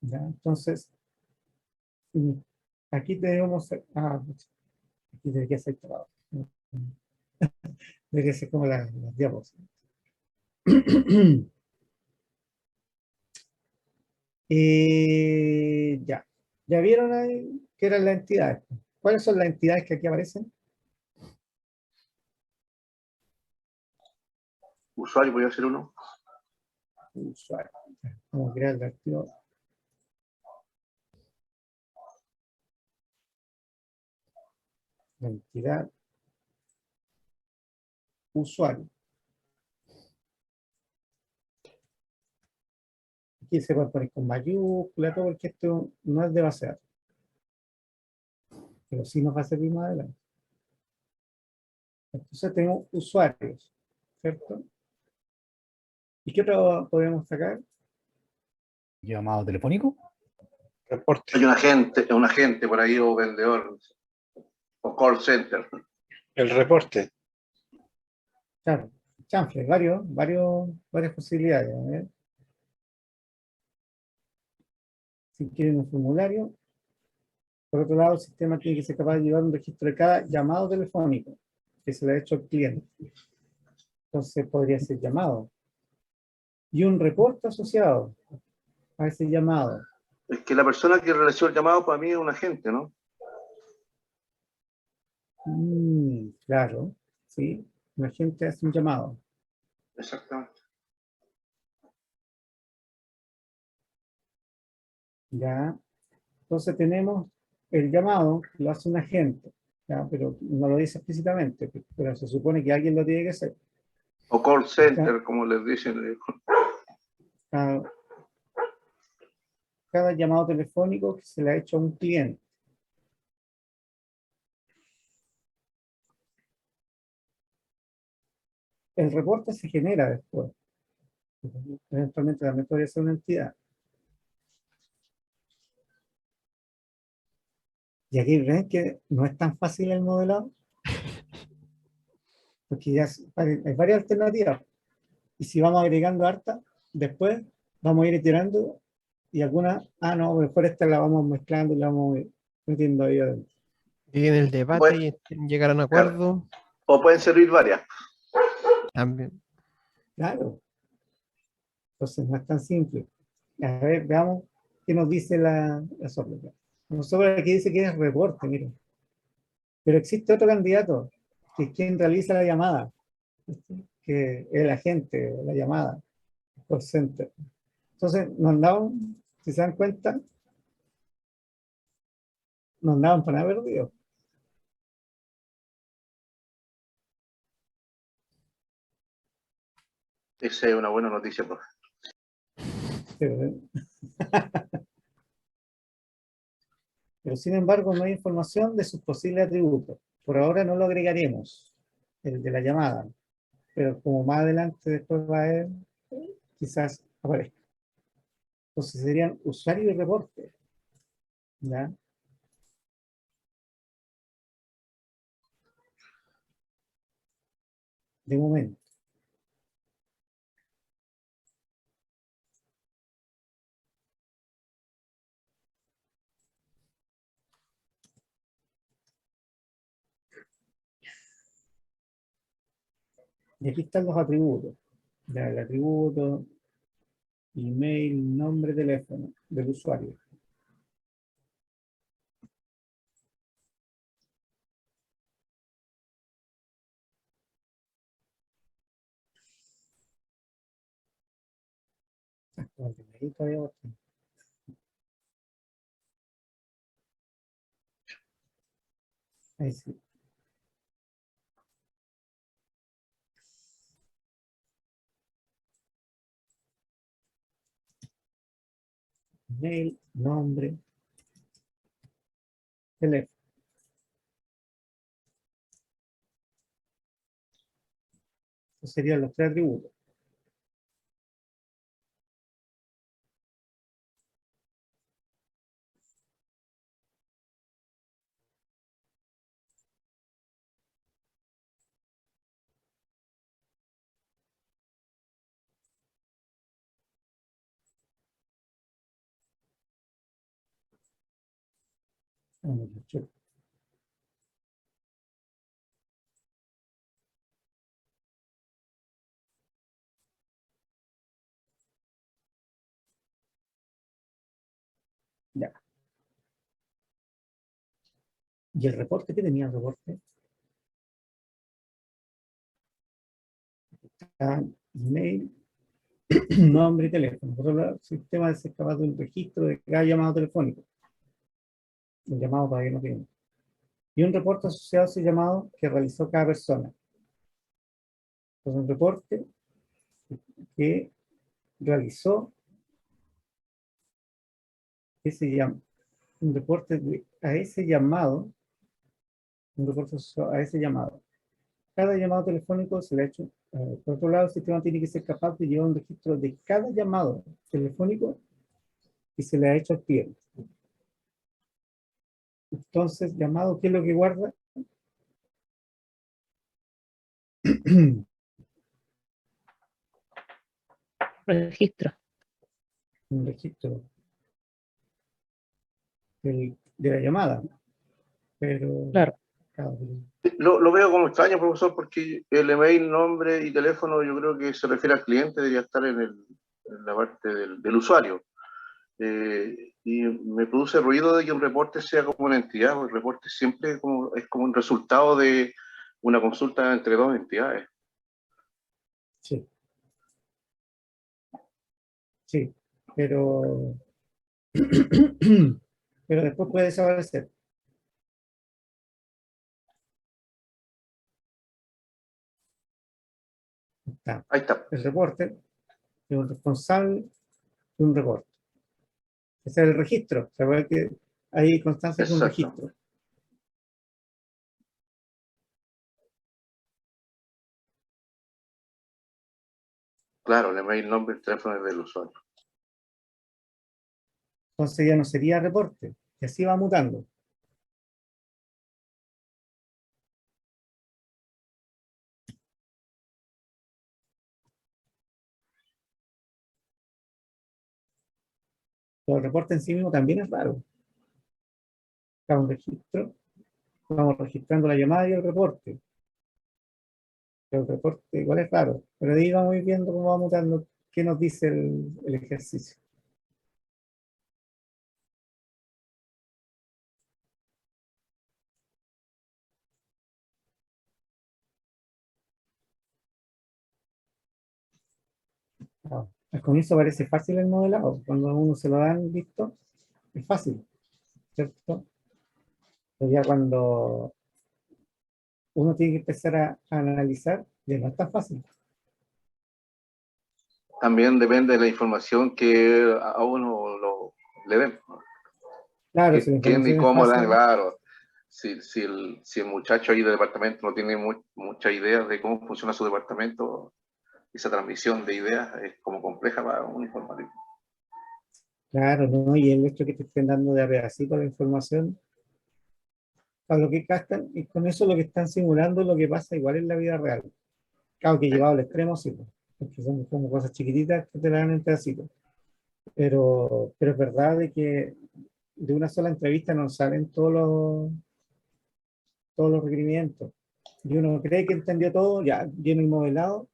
A: ¿Ya? Entonces, aquí tenemos, aquí debería ser trabajo. Debería ser como las diapos. Ya. ¿Ya vieron ahí qué eran las entidades? ¿Cuáles son las entidades que aquí aparecen?
C: Usuario podría ser uno.
A: Usuario. Vamos a crear el archivo. La entidad usuario. Aquí se puede poner con mayúscula, todo, porque esto no es de base de datos, pero sí nos va a servir más adelante. Entonces tenemos usuarios, ¿cierto? ¿Y qué otro podemos sacar?
D: Llamado telefónico.
E: Reporte.
C: Hay un agente por ahí o vendedor o call center.
E: El reporte.
A: Claro, chanfle, varias posibilidades. A ver. Si quieren un formulario. Por otro lado, el sistema tiene que ser capaz de llevar un registro de cada llamado telefónico que se le ha hecho al cliente. Entonces podría ser llamado. Y un reporte asociado a ese llamado.
C: Es que la persona que realizó el llamado para mí es un agente, ¿no?
A: Claro, sí. La gente hace un llamado.
C: Exactamente.
A: ¿Ya? Entonces tenemos el llamado, lo hace un agente, ¿ya? Pero no lo dice explícitamente, pero se supone que alguien lo tiene que hacer.
C: O call
A: Cada,
C: center, como les dicen.
A: cada- cada llamado telefónico que se le ha hecho a un cliente. El reporte se genera después. Eventualmente también podría ser una entidad. Y aquí ven que no es tan fácil el modelado, porque ya hay varias alternativas. Y si vamos agregando harta, después vamos a ir iterando y algunas, no, mejor esta la vamos mezclando y la vamos metiendo ahí adentro.
B: Y en el debate
C: Bueno,
B: y llegar a un
C: claro.
B: acuerdo
C: O pueden servir varias.
B: también.
A: Claro, entonces no es tan simple. A ver, veamos qué nos dice la sóplica. Nosotros aquí dice que es reporte, miren. Pero existe otro candidato, que es quien realiza la llamada, que es el agente, la llamada, el call center. Entonces, nos andaban, si se dan cuenta, nos andaban para nada perdidos.
C: Esa es una buena noticia, profe.
A: Pero sin embargo, no hay información de sus posibles atributos. Por ahora no lo agregaremos, el de la llamada. Pero como más adelante después va a haber, quizás aparezca. Entonces serían usuario y reporte. ¿Ya? De momento. Y aquí están los atributos. Ya, el atributo, email, nombre, teléfono del usuario. Ahí todavía va a estar. Ahí sí. Email, nombre, teléfono. Esos serían los tres atributos. Ya. ¿Y el reporte? ¿Qué tenía el reporte? Email, nombre y teléfono. Por otro lado, el sistema es capaz de un registro de cada llamado telefónico. El llamado todavía no tiene. Y un reporte asociado a ese llamado que realizó cada persona. Entonces, un reporte que realizó, que se llama, un reporte a ese llamado, un reporte asociado a ese llamado. Cada llamado telefónico se le ha hecho. Por otro lado, el sistema tiene que ser capaz de llevar un registro de cada llamado telefónico y se le ha hecho al cliente. Entonces, llamado, ¿qué es lo que guarda?
F: Registro.
A: Un registro de la llamada. Pero,
F: Claro.
A: claro,
C: Lo veo como extraño, profesor, porque el email, nombre y teléfono yo creo que se refiere al cliente, debería estar en la parte del usuario. Y me produce ruido de que un reporte sea como una entidad, porque el reporte siempre es como un resultado de una consulta entre dos entidades.
A: sí, sí, pero, pero después puede desaparecer. Está
C: Ahí está.
A: el reporte de un responsable de un reporte. Ese es el registro. Se ve que hay constancia de un
C: Exacto.
A: registro.
C: Claro, el email, nombre y teléfono es del usuario.
A: Entonces ya no sería reporte. Y así va mutando. Pero el reporte en sí mismo también es raro. Cada un registro, vamos registrando la llamada y el reporte. Pero el reporte igual es raro. Pero ahí vamos a ir viendo cómo va mutando, qué nos dice el ejercicio. Ah, al comienzo parece fácil el modelado. Cuando a uno se lo dan listo, es fácil, ¿cierto? Pero ya cuando uno tiene que empezar a analizar, ya no es tan fácil.
C: También depende de la información que a uno le den.
A: Claro, si la
C: ¿Quién y
A: información es
C: cómo dan?
A: fácil,
C: Claro. Si el muchacho ahí del departamento no tiene mucha idea de cómo funciona su departamento, esa transmisión de ideas es como compleja para un informático.
A: claro, ¿no? Y el hecho que te estén dando de a pedacito la información, a lo que captan, y con eso lo que están simulando lo que pasa igual en la vida real. Claro que llevado al extremo, sí, pues, porque son como cosas chiquititas que te la dan en pedacitos. Pero es verdad de que de una sola entrevista no salen todos los requerimientos. Y uno cree que entendió todo, ya viene el modelado,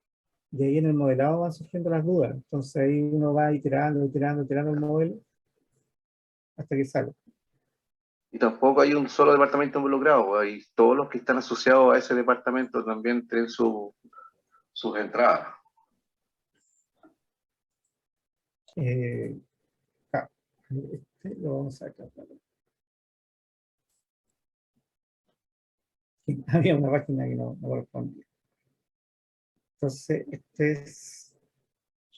A: y ahí en el modelado van surgiendo las dudas. Entonces ahí uno va iterando, iterando, iterando el modelo hasta que sale.
C: Y tampoco hay un solo departamento involucrado, hay todos los que están asociados a ese departamento también tienen sus entradas.
A: Ah, este lo vamos a sacar. Había una página que no correspondía. Entonces, este es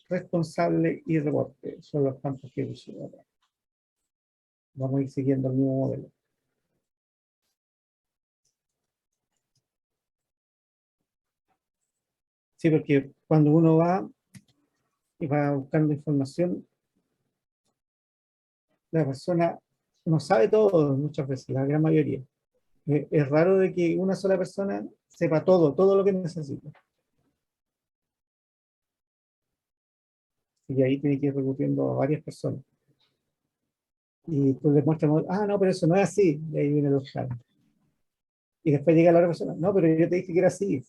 A: responsable y reporte. Son los campos que uso ahora. Vamos a ir siguiendo el mismo modelo. Sí, porque cuando uno va y va buscando información, la persona no sabe todo muchas veces, la gran mayoría. Es raro de que una sola persona sepa todo lo que necesita. Y ahí tiene que ir recurriendo a varias personas. Y tú le muestras, no, pero eso no es así. Y ahí viene el Oscar. Y después llega la otra persona, no, pero yo te dije que era así.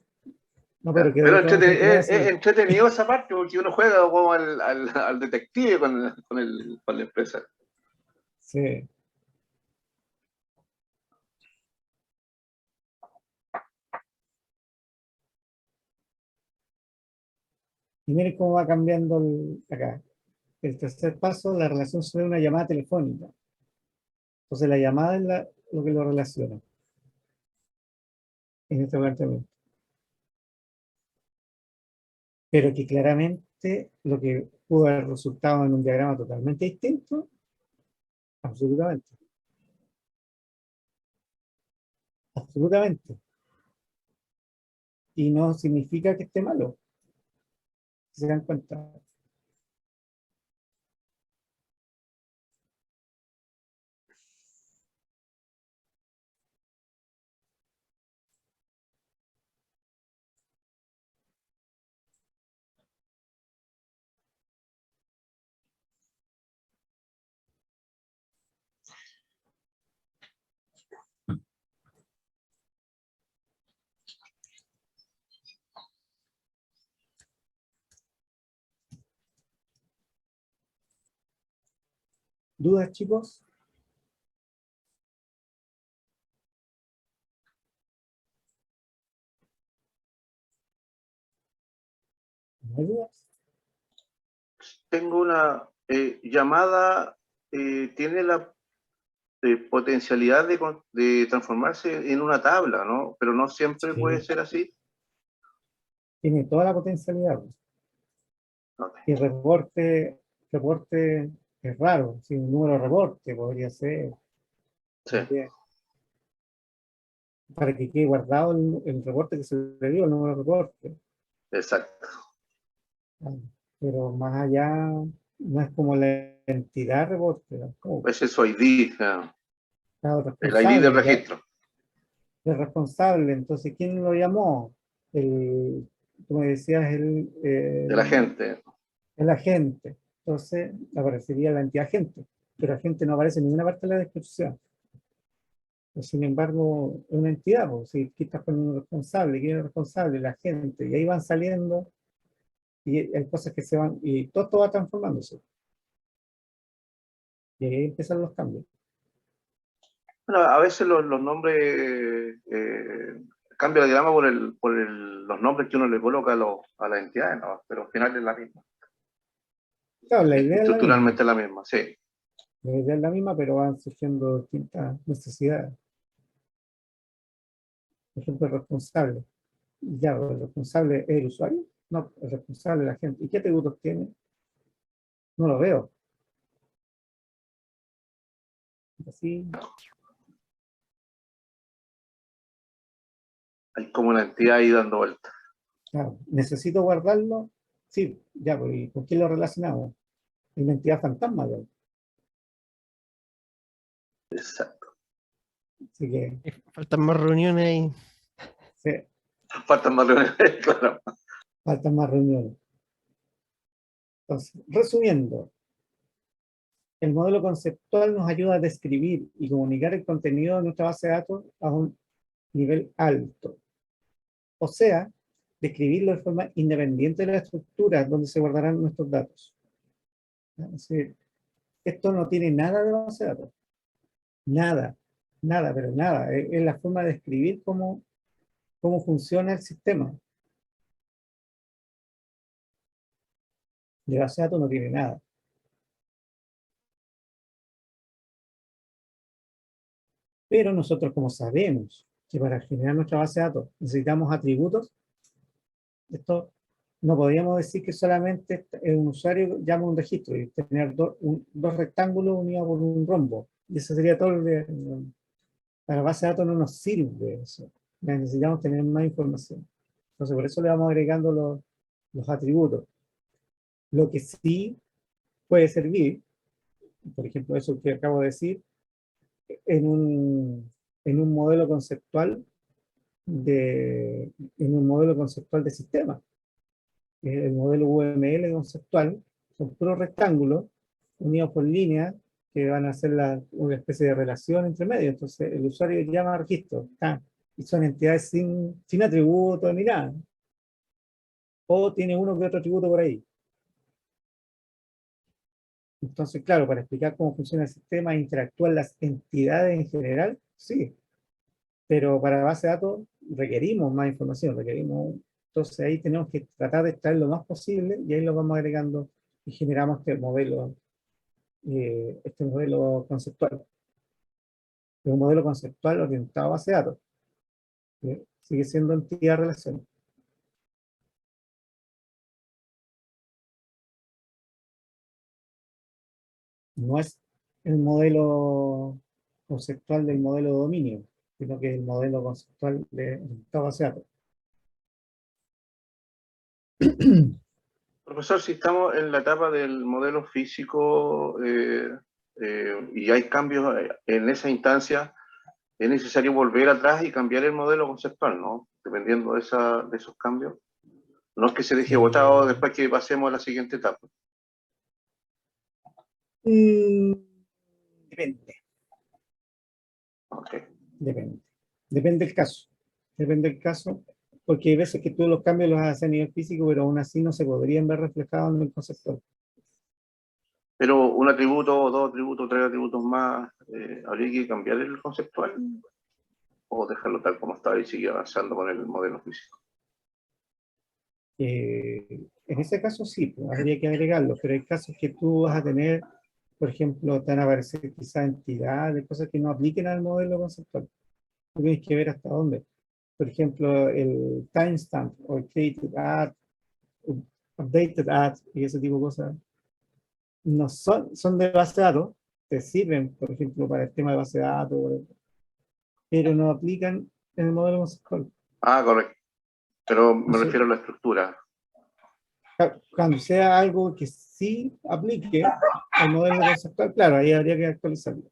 A: No, pero quedó
C: Pero
A: información que no era así.
C: es entretenido esa parte porque uno juega como al detective con la empresa.
A: Sí. Y miren cómo va cambiando acá. El tercer paso, la relación sobre una llamada telefónica. Entonces la llamada es lo que lo relaciona en este planteamiento. Pero que claramente lo que pudo haber resultado en un diagrama totalmente distinto, absolutamente. Absolutamente. Y no significa que esté malo, si se dan cuenta. ¿Dudas, chicos? ¿No hay dudas?
C: Tengo una llamada, tiene la potencialidad de transformarse en una tabla, ¿no? Pero no siempre puede
A: Sí,
C: ser así.
A: tiene toda la potencialidad.
C: No.
A: Y reporte es raro, si un número de reporte podría ser
C: Sí,
A: también, para que quede guardado el reporte que se le dio, el número de reporte.
C: exacto.
A: Ah, pero más allá, no es como la entidad reporte, ¿no? Como
C: Ese es su ID,
A: cada
C: el ID del
A: responsable, ya,
C: registro.
A: el responsable. Entonces, ¿quién lo llamó? Tú me decías,
C: De la gente.
A: el agente. Entonces, aparecería la entidad agente. pero agente no aparece en ninguna parte de la descripción. Pero, sin embargo, es una entidad, pues, si aquí estás con un responsable, quién es el responsable, la gente, y ahí van saliendo, y hay cosas que se van, y todo va transformándose. Y ahí empiezan los cambios.
C: Bueno, a veces los nombres cambia la diagrama los nombres que uno le coloca a las entidades, ¿no? Pero al final es la misma.
A: Claro, la idea es la misma.
C: Estructuralmente es la misma, sí.
A: La idea es la misma, pero van surgiendo distintas necesidades. Por ejemplo, el responsable. Ya, ¿el responsable es el usuario? No, el responsable es la gente. ¿Y qué atributos tiene? No lo veo. Así,
C: Hay como una entidad ahí dando vueltas.
A: claro. ¿Necesito guardarlo? Sí, ya, pues, ¿y con quién lo relacionamos? Es una entidad fantasma, ¿no?
C: Exacto.
A: Así que,
B: Faltan más reuniones ahí.
A: sí,
C: Faltan más reuniones, claro.
A: faltan más reuniones. Entonces, resumiendo, el modelo conceptual nos ayuda a describir y comunicar el contenido de nuestra base de datos a un nivel alto. O sea, describirlo de forma independiente de la estructura donde se guardarán nuestros datos. Es decir, esto no tiene nada de base de datos. Nada, nada, pero nada. Es la forma de describir cómo funciona el sistema. De base de datos no tiene nada. Pero nosotros, como sabemos que para generar nuestra base de datos necesitamos atributos, esto no podríamos decir que solamente un usuario llama un registro y tener dos rectángulos unidos por un rombo. Y eso sería todo. Para base de datos no nos sirve eso. Necesitamos tener más información. Entonces, por eso le vamos agregando los atributos. Lo que sí puede servir, por ejemplo, eso que acabo de decir, en un modelo conceptual de sistema. El modelo UML conceptual son puros rectángulos unidos por líneas que van a hacer una especie de relación entre medio. Entonces el usuario llama a registro, y son entidades sin atributos ni nada. O tiene uno que otro atributo por ahí. Entonces, claro, para explicar cómo funciona el sistema e interactúan las entidades en general, sí. Pero para base de datos requerimos más información, entonces ahí tenemos que tratar de extraer lo más posible y ahí lo vamos agregando y generamos este modelo conceptual. Es un modelo conceptual orientado a base de datos. Sigue siendo entidad de relación. No es el modelo conceptual del modelo de dominio, sino que es el modelo conceptual orientado a base de datos.
C: Profesor, si estamos en la etapa del modelo físico y hay cambios en esa instancia, es necesario volver atrás y cambiar el modelo conceptual, ¿no? Dependiendo de esos cambios. No es que se deje botado después que pasemos a la siguiente etapa.
A: Depende.
C: Okay.
A: Depende del caso. Depende del caso, porque hay veces que tú los cambios los haces a nivel físico, pero aún así no se podrían ver reflejados en el conceptual.
C: Pero un atributo, dos atributos, tres atributos más, ¿habría que cambiar el conceptual? ¿O dejarlo tal como estaba y seguir avanzando con el modelo físico?
A: En ese caso sí, pues, habría que agregarlo, pero hay casos que tú vas a tener, por ejemplo, te van a aparecer quizás entidades, cosas que no apliquen al modelo conceptual. Tú tienes que ver hasta dónde. Por ejemplo, el timestamp o el created at, updated at y ese tipo de cosas no son de base de datos, te sirven, por ejemplo, para el tema de base de datos, pero no aplican en el modelo conceptual.
C: Ah, correcto. Pero me
A: Entonces,
C: refiero a la estructura.
A: cuando sea algo que sí aplique al modelo conceptual, claro, ahí habría que actualizarlo.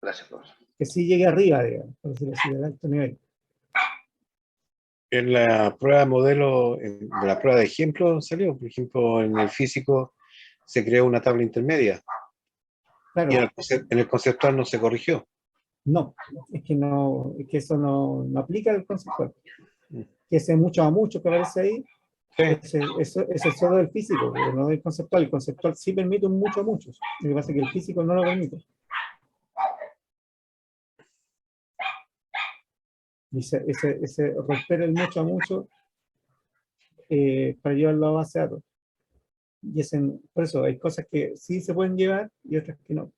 C: Gracias, profesor.
A: Que sí llegue arriba, digamos, por decirlo así, del alto nivel.
E: En la prueba de modelo, de la prueba de ejemplo salió, por ejemplo, en el físico se creó una tabla intermedia
A: Claro,
E: Y en el conceptual no se corrigió.
A: no, es que eso no aplica al conceptual. Que ese mucho a mucho que aparece ahí,
E: Sí,
A: ese es solo del físico, pero no del conceptual. El conceptual sí permite un mucho a muchos. Lo que pasa es que el físico no lo permite. Dice, ese romper el mucho a mucho para llevarlo a base de datos. Y por eso hay cosas que sí se pueden llevar y otras que no.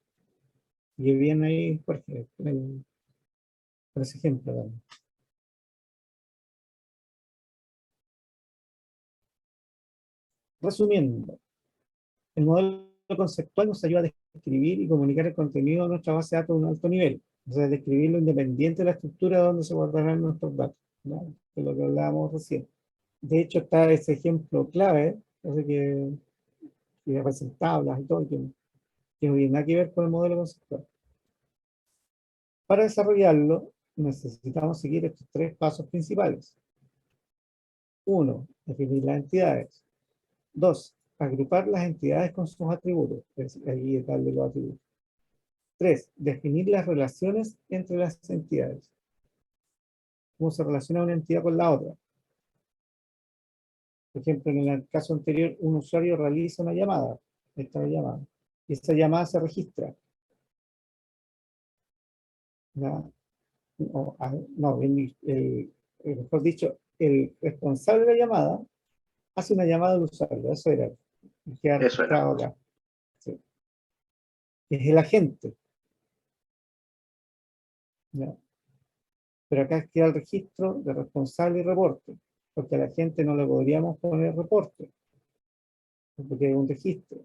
A: Y bien ahí, Jorge, por ese ejemplo. También. Resumiendo, el modelo conceptual nos ayuda a describir y comunicar el contenido de nuestra base de datos a un alto nivel. O sea, describirlo independiente de la estructura donde se guardarán nuestros datos, ¿no? Que es lo que hablábamos recién. De hecho, está ese ejemplo clave, ese que aparecen tablas y todo, que no tiene nada que ver con el modelo conceptual. Para desarrollarlo, necesitamos seguir estos tres pasos principales. 1. Definir las entidades. 2. Agrupar las entidades con sus atributos. Ahí es darle los atributos. 3. Definir las relaciones entre las entidades. ¿Cómo se relaciona una entidad con la otra? Por ejemplo, en el caso anterior, un usuario realiza una llamada. Esta llamada. Y esa llamada se registra. ¿Ya? No, mejor dicho, el responsable de la llamada hace una llamada al usuario. Eso era. Queda
C: Eso era.
A: registrado acá. Sí. Es el agente. ¿Ya? Pero acá queda el registro de responsable y reporte, porque a la gente no le podríamos poner reporte, porque es un registro.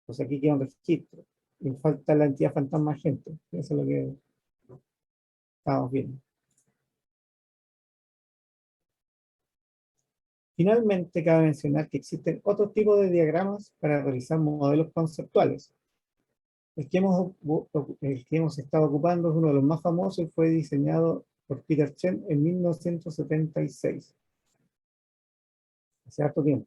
A: Entonces aquí queda un registro. Y falta la entidad fantasma agente. Eso es lo que estamos viendo. Finalmente, cabe mencionar que existen otros tipos de diagramas para realizar modelos conceptuales. El que hemos estado ocupando es uno de los más famosos y fue diseñado por Peter Chen en 1976. Hace harto tiempo.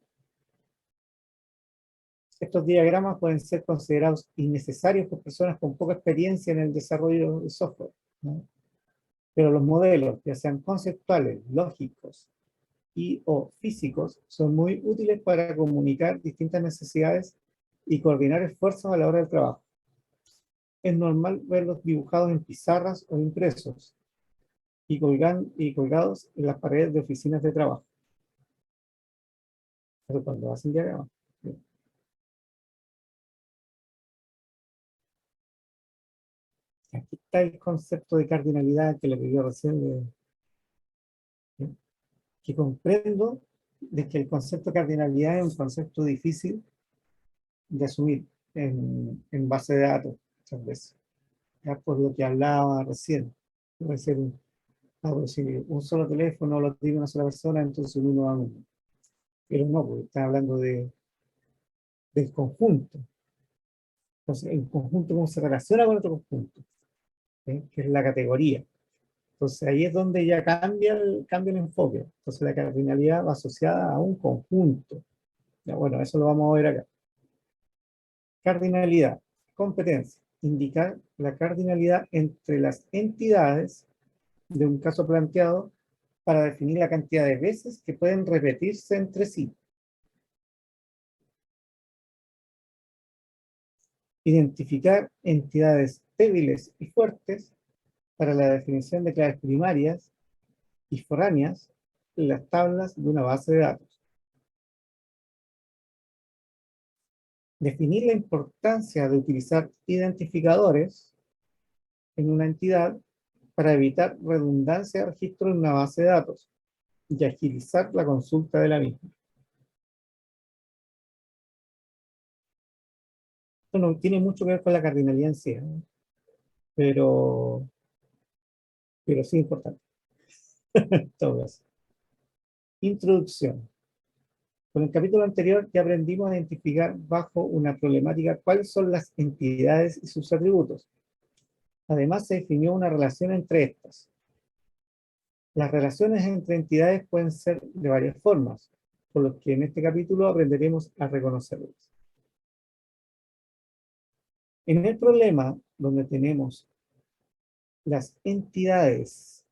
A: Estos diagramas pueden ser considerados innecesarios por personas con poca experiencia en el desarrollo de software, ¿no? Pero los modelos, ya sean conceptuales, lógicos y o físicos, son muy útiles para comunicar distintas necesidades y coordinar esfuerzos a la hora del trabajo. Es normal verlos dibujados en pizarras o impresos y colgados en las paredes de oficinas de trabajo. Pero cuando hacen diagramas. Aquí está el concepto de cardinalidad que le pidió recién, que comprendo de que el concepto de cardinalidad es un concepto difícil de asumir en base de datos muchas veces. Ya por lo que hablaba recién. Puede ser si un solo teléfono lo tiene una sola persona, entonces uno a uno. Pero no, porque está hablando del conjunto. Entonces, el conjunto cómo se relaciona con otro conjunto, ¿sí? Que es la categoría. Entonces ahí es donde ya cambia el enfoque. Entonces la cardinalidad va asociada a un conjunto. Ya, bueno, eso lo vamos a ver acá. Cardinalidad, competencia. Indicar la cardinalidad entre las entidades de un caso planteado para definir la cantidad de veces que pueden repetirse entre sí. Identificar entidades débiles y fuertes para la definición de claves primarias y foráneas en las tablas de una base de datos. Definir la importancia de utilizar identificadores en una entidad para evitar redundancia de registro en una base de datos y agilizar la consulta de la misma. Esto no tiene mucho que ver con la cardinalidad en sí, ¿no? pero, pero sí importante. Todo eso. Introducción. Con el capítulo anterior ya aprendimos a identificar bajo una problemática cuáles son las entidades y sus atributos. Además se definió una relación entre estas. Las relaciones entre entidades pueden ser de varias formas, por lo que en este capítulo aprenderemos a reconocerlas. En el problema donde tenemos las entidades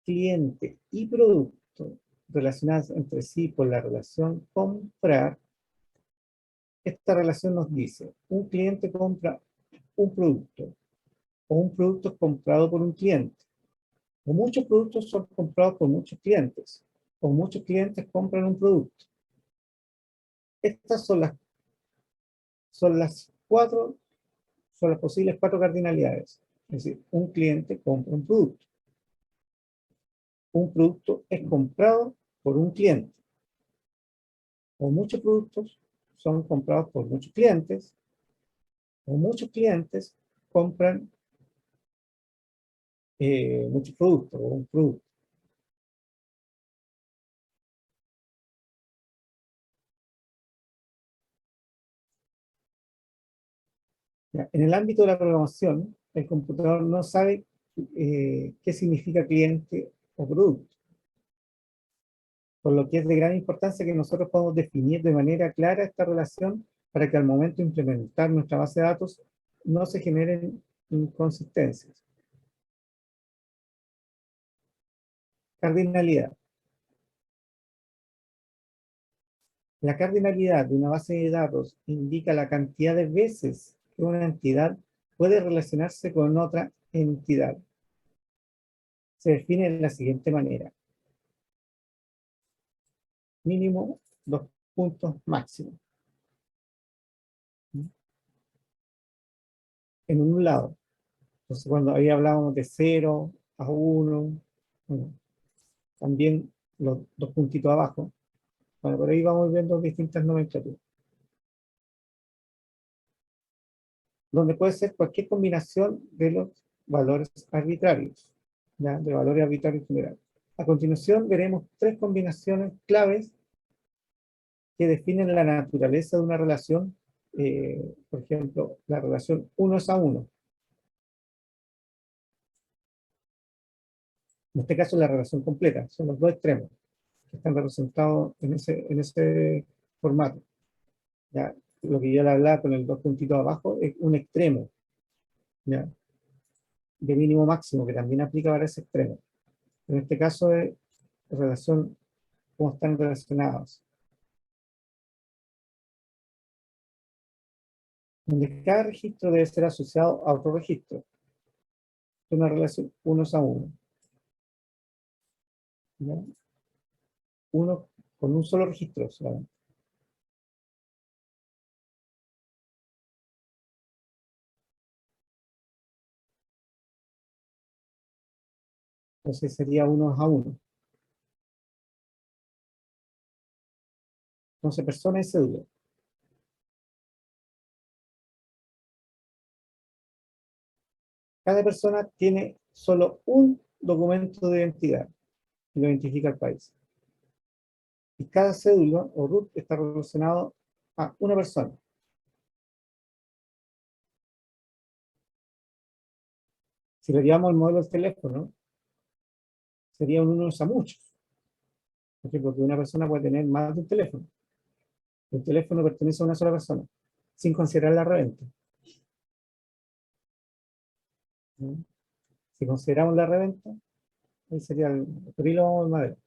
A: cliente y producto relacionadas entre sí por la relación comprar, esta relación nos dice, un cliente compra un producto, o un producto es comprado por un cliente, o muchos productos son comprados por muchos clientes, o muchos clientes compran un producto. Estas son las posibles cuatro cardinalidades. Es decir, un cliente compra un producto. Un producto es comprado por un cliente. O muchos productos son comprados por muchos clientes, o muchos clientes compran muchos productos, o un producto. Ya, en el ámbito de la programación, el computador no sabe qué significa cliente o producto, por lo que es de gran importancia que nosotros podamos definir de manera clara esta relación para que al momento de implementar nuestra base de datos no se generen inconsistencias. Cardinalidad. La cardinalidad de una base de datos indica la cantidad de veces que una entidad puede relacionarse con otra entidad. Se define de la siguiente manera. Mínimo 2 puntos máximo. En un lado. Entonces, cuando ahí hablábamos de 0 a 1, bueno, también los 2 puntitos abajo. Bueno, por ahí vamos viendo distintas nomenclaturas. Donde puede ser cualquier combinación de los valores arbitrarios, ¿ya? De valores arbitrarios generales. A continuación veremos 3 combinaciones claves que definen la naturaleza de una relación, por ejemplo, la relación unos a uno. En este caso, la relación completa, son los dos extremos que están representados en ese formato. ¿Ya? Lo que yo le hablaba con el 2 puntitos abajo es un extremo, ¿ya? De mínimo máximo, que también aplica para ese extremo. En este caso es relación, cómo están relacionados. Donde cada registro debe ser asociado a otro registro. Es una relación unos a uno. ¿Ya? Uno con un solo registro solamente. Entonces sería unos a uno. Entonces persona y cédula. Cada persona tiene solo un documento de identidad que lo identifica al país. Y cada cédula o RUT está relacionado a una persona. Si lo llevamos al modelo del teléfono, sería un unos a muchos. Porque una persona puede tener más de un teléfono. El teléfono pertenece a una sola persona, sin considerar la reventa. Si consideramos la reventa, ahí sería el hilo o el madero.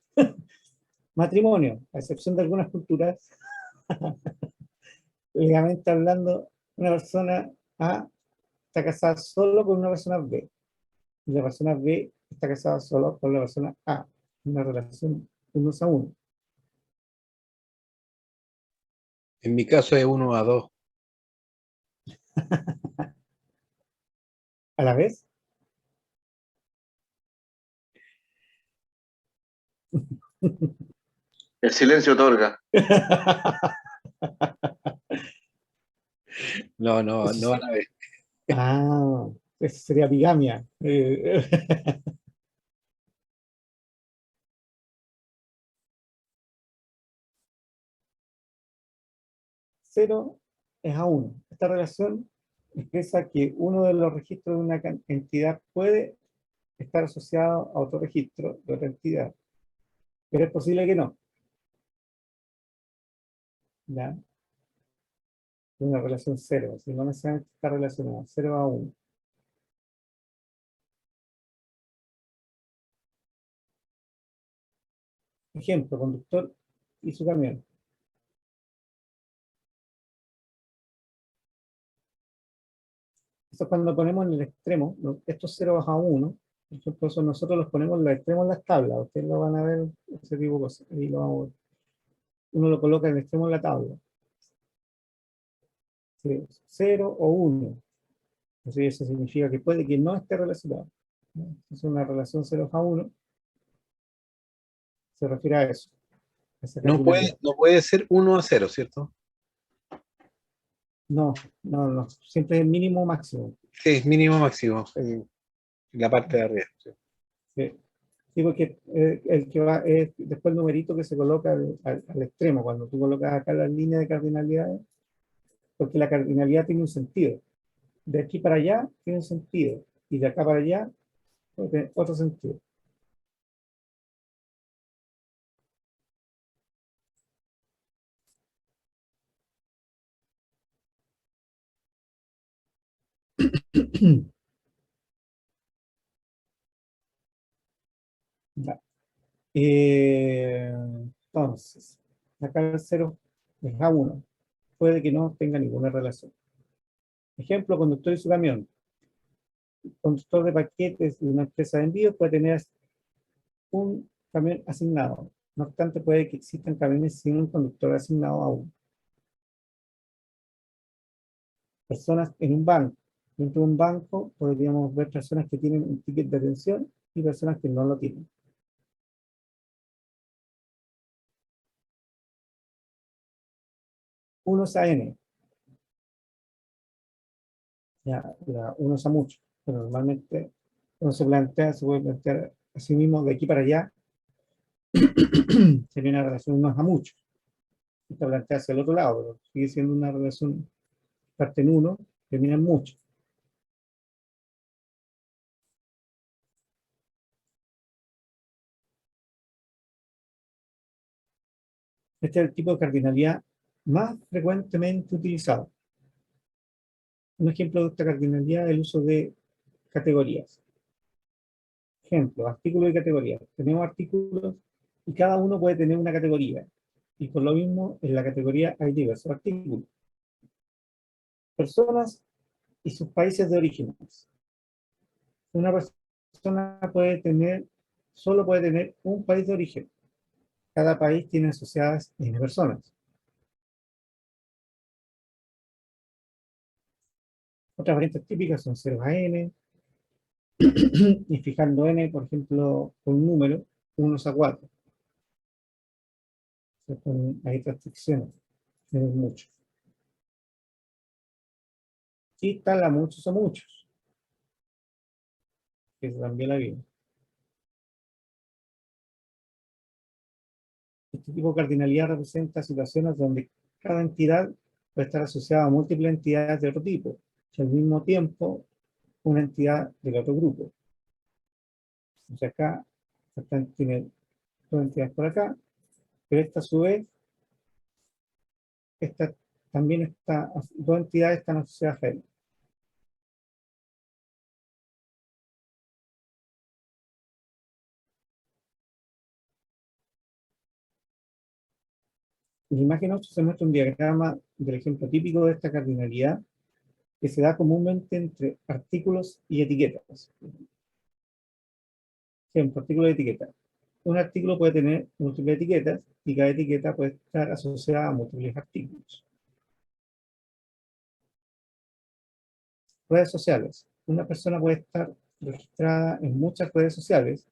A: Matrimonio, a excepción de algunas culturas, legalmente hablando, una persona A está casada solo con una persona B. Y la persona B está casada solo con la persona A. Una relación unos a uno.
E: En mi caso es 1 a 2.
A: ¿A la vez?
C: El silencio otorga.
E: No, no, no a la vez.
A: Ah, eso sería bigamia. Cero es a uno. Esta relación expresa que uno de los registros de una entidad puede estar asociado a otro registro de otra entidad, pero es posible que no. ¿Ya? una relación 0, si no necesariamente está relacionada, 0 a 1. Ejemplo, conductor y su camión. Eso es cuando ponemos en el extremo, estos 0 a 1, por ejemplo, eso nosotros los ponemos en los extremos en las tablas, ustedes lo van a ver, ese tipo de cosas, ahí lo vamos a ver. Uno lo coloca en el extremo de la tabla. 0 o 1. Así eso significa que puede que no esté relacionado. Es una relación 0 a 1. Se refiere a eso. A esa cardinalidad.
E: No puede ser 1-0, ¿cierto?
A: No, no, no. Siempre es mínimo o máximo.
E: Sí, es mínimo máximo en la parte de arriba. Sí.
A: Sí. Sí, porque el que va es después el numerito que se coloca al extremo, cuando tú colocas acá la línea de cardinalidades, porque la cardinalidad tiene un sentido. De aquí para allá tiene un sentido, y de acá para allá puede tener otro sentido. Ya. Entonces, acá el 0 es A1. Puede que no tenga ninguna relación. Ejemplo, conductor y su camión. Conductor de paquetes de una empresa de envío puede tener un camión asignado. No obstante, puede que existan camiones sin un conductor asignado aún. Personas en un banco. Dentro de un banco podríamos ver personas que tienen un ticket de atención y personas que no lo tienen. Uno es a N. Ya, uno es a mucho. Pero normalmente uno se puede plantear a sí mismo de aquí para allá. Sería una relación uno es a mucho. Esta plantea hacia el otro lado, pero sigue siendo una relación parte en uno, termina en mucho. Este es el tipo de cardinalidad más frecuentemente utilizado. Un ejemplo de esta cardinalidad es el uso de categorías. Ejemplo, artículos y categorías. Tenemos artículos y cada uno puede tener una categoría. Y por lo mismo, en la categoría hay diversos artículos. Personas y sus países de origen. Una persona solo puede tener un país de origen. Cada país tiene asociadas N personas. Otras variantes típicas son 0 a N, y fijando N, por ejemplo, con un número, 1 a 4. Hay restricciones, no es mucho. Y tal a muchos o muchos, que se cambia la vida. Este tipo de cardinalidad representa situaciones donde cada entidad puede estar asociada a múltiples entidades de otro tipo, y al mismo tiempo una entidad del otro grupo. Entonces acá tiene dos entidades por acá, pero esta a su vez, esta también está, dos entidades están asociadas a él. En la imagen 8 se muestra un diagrama del ejemplo típico de esta cardinalidad que se da comúnmente entre artículos y etiquetas. Ejemplo, artículo y etiqueta. Un artículo puede tener múltiples etiquetas y cada etiqueta puede estar asociada a múltiples artículos. Redes sociales. Una persona puede estar registrada en muchas redes sociales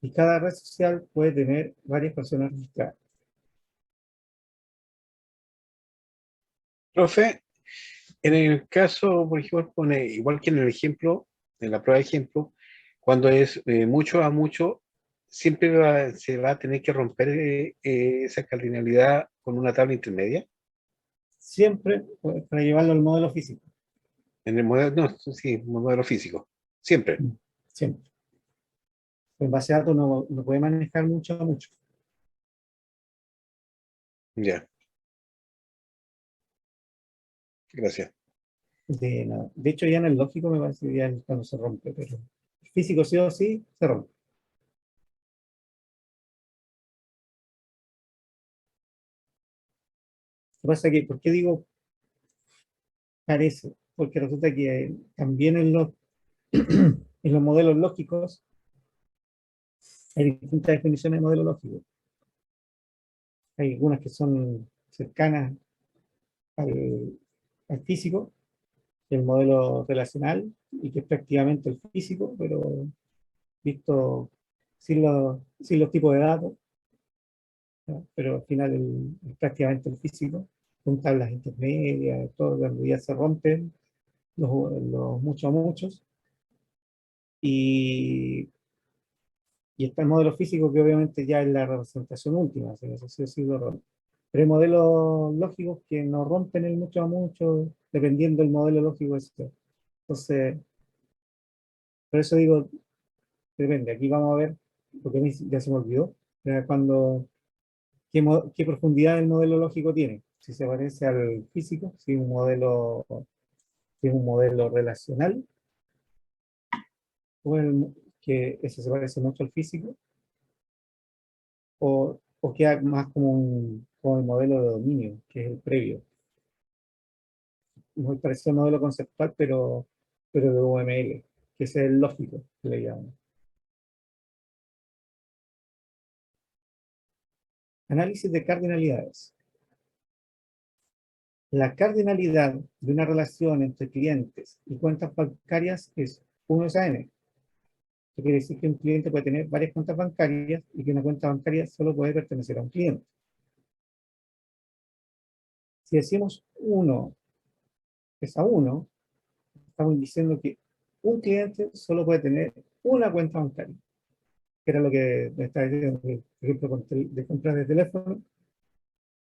A: y cada red social puede tener varias personas registradas.
E: Profe, en el caso, por ejemplo, pone, igual que en el ejemplo, en la prueba de ejemplo, cuando es mucho a mucho, siempre se va a tener que romper esa cardinalidad con una tabla intermedia.
A: Siempre para llevarlo al modelo físico.
E: En el modelo, no, sí, modelo físico. Siempre.
A: Siempre. En base a datos no puede manejar mucho a mucho.
E: Ya. Gracias.
A: De hecho, ya en el lógico me parece que ya es cuando se rompe, pero el físico sí o sí se rompe. Lo que pasa es que, ¿por qué digo parece? Porque resulta que también en los modelos lógicos hay distintas definiciones de modelo lógico. Hay algunas que son cercanas al, al físico, el modelo relacional, y que es prácticamente el físico, pero visto sin los tipos de datos, ¿no? Pero al final es prácticamente el físico, con tablas intermedias, todo, cuando ya se rompen los muchos, y, y está el modelo físico que obviamente ya es la representación última, así que eso sí o sí lo rompe. Pero hay modelos lógicos que no rompen el mucho a mucho, dependiendo del modelo lógico que sea. Entonces, por eso digo, depende. Aquí vamos a ver, porque a mí ya se me olvidó, cuando, qué profundidad el modelo lógico tiene. Si se parece al físico, si es un modelo relacional, o que ese se parece mucho al físico, o queda más como el modelo de dominio, que es el previo. Muy parecido al modelo conceptual, pero de UML, que es el lógico, que le llaman. Análisis de cardinalidades. La cardinalidad de una relación entre clientes y cuentas bancarias es 1/n. Esto quiere decir que un cliente puede tener varias cuentas bancarias y que una cuenta bancaria solo puede pertenecer a un cliente. Si decimos 1 es a 1, estamos diciendo que un cliente solo puede tener una cuenta bancaria, que era lo que me estaba diciendo, por ejemplo, de compras de teléfono.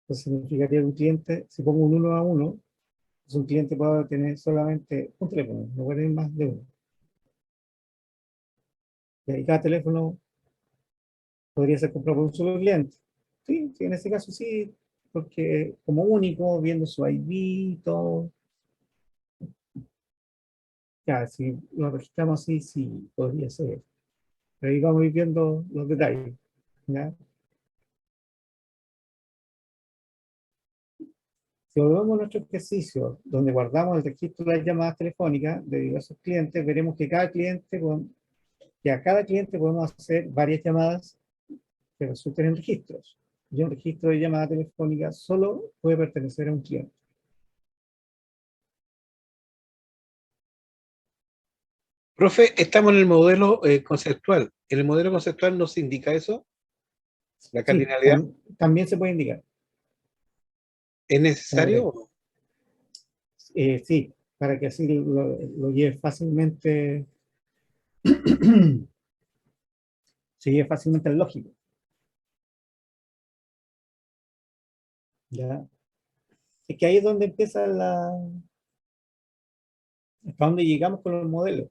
A: Entonces significaría que un cliente, si pongo un 1/1, pues un cliente puede tener solamente un teléfono, no puede tener más de uno. Y ahí cada teléfono podría ser comprado por un solo cliente. Sí, sí, en ese caso sí, porque como único, viendo su ID y todo, ya, si lo registramos así, sí, podría ser. Pero ahí vamos a ir viendo los detalles, ¿ya? Si volvemos a nuestro ejercicio, donde guardamos el registro de las llamadas telefónicas de diversos clientes, veremos que a cada cliente podemos hacer varias llamadas que resulten en registros. Y un registro de llamada telefónica solo puede pertenecer a un cliente.
E: Profe, estamos en el modelo conceptual. ¿En el modelo conceptual nos indica eso? ¿La
A: Sí,
E: cardinalidad
A: también se puede indicar.
E: es necesario? ¿O no?
A: Sí, para que así lo lleve fácilmente, se lleve fácilmente al lógico. ¿Ya? Es que ahí es donde empieza hasta donde llegamos con los modelos.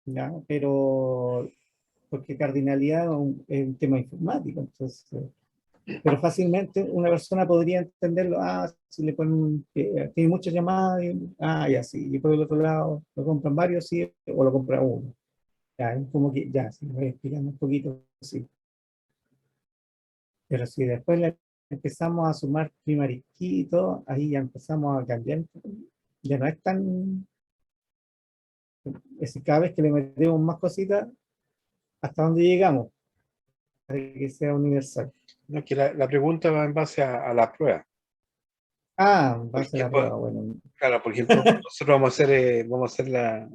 A: ¿Ya? Pero, porque cardinalidad es un tema informático, entonces, pero fácilmente una persona podría entenderlo, si le ponen, tiene muchas llamadas, ya sí, y por el otro lado lo compran varios, sí, o lo compra uno. Ya, es como que, ya, si me voy explicando un poquito, sí. Pero si después le empezamos a sumar primary key y todo, ahí ya empezamos a cambiar. Ya no es tan, es cada vez que le metemos más cositas, hasta dónde llegamos, para que sea universal.
E: No, que la pregunta va en base a la prueba.
A: Va
E: Por
A: a ser la
E: ejemplo,
A: prueba, bueno.
E: claro, por ejemplo, nosotros vamos a hacer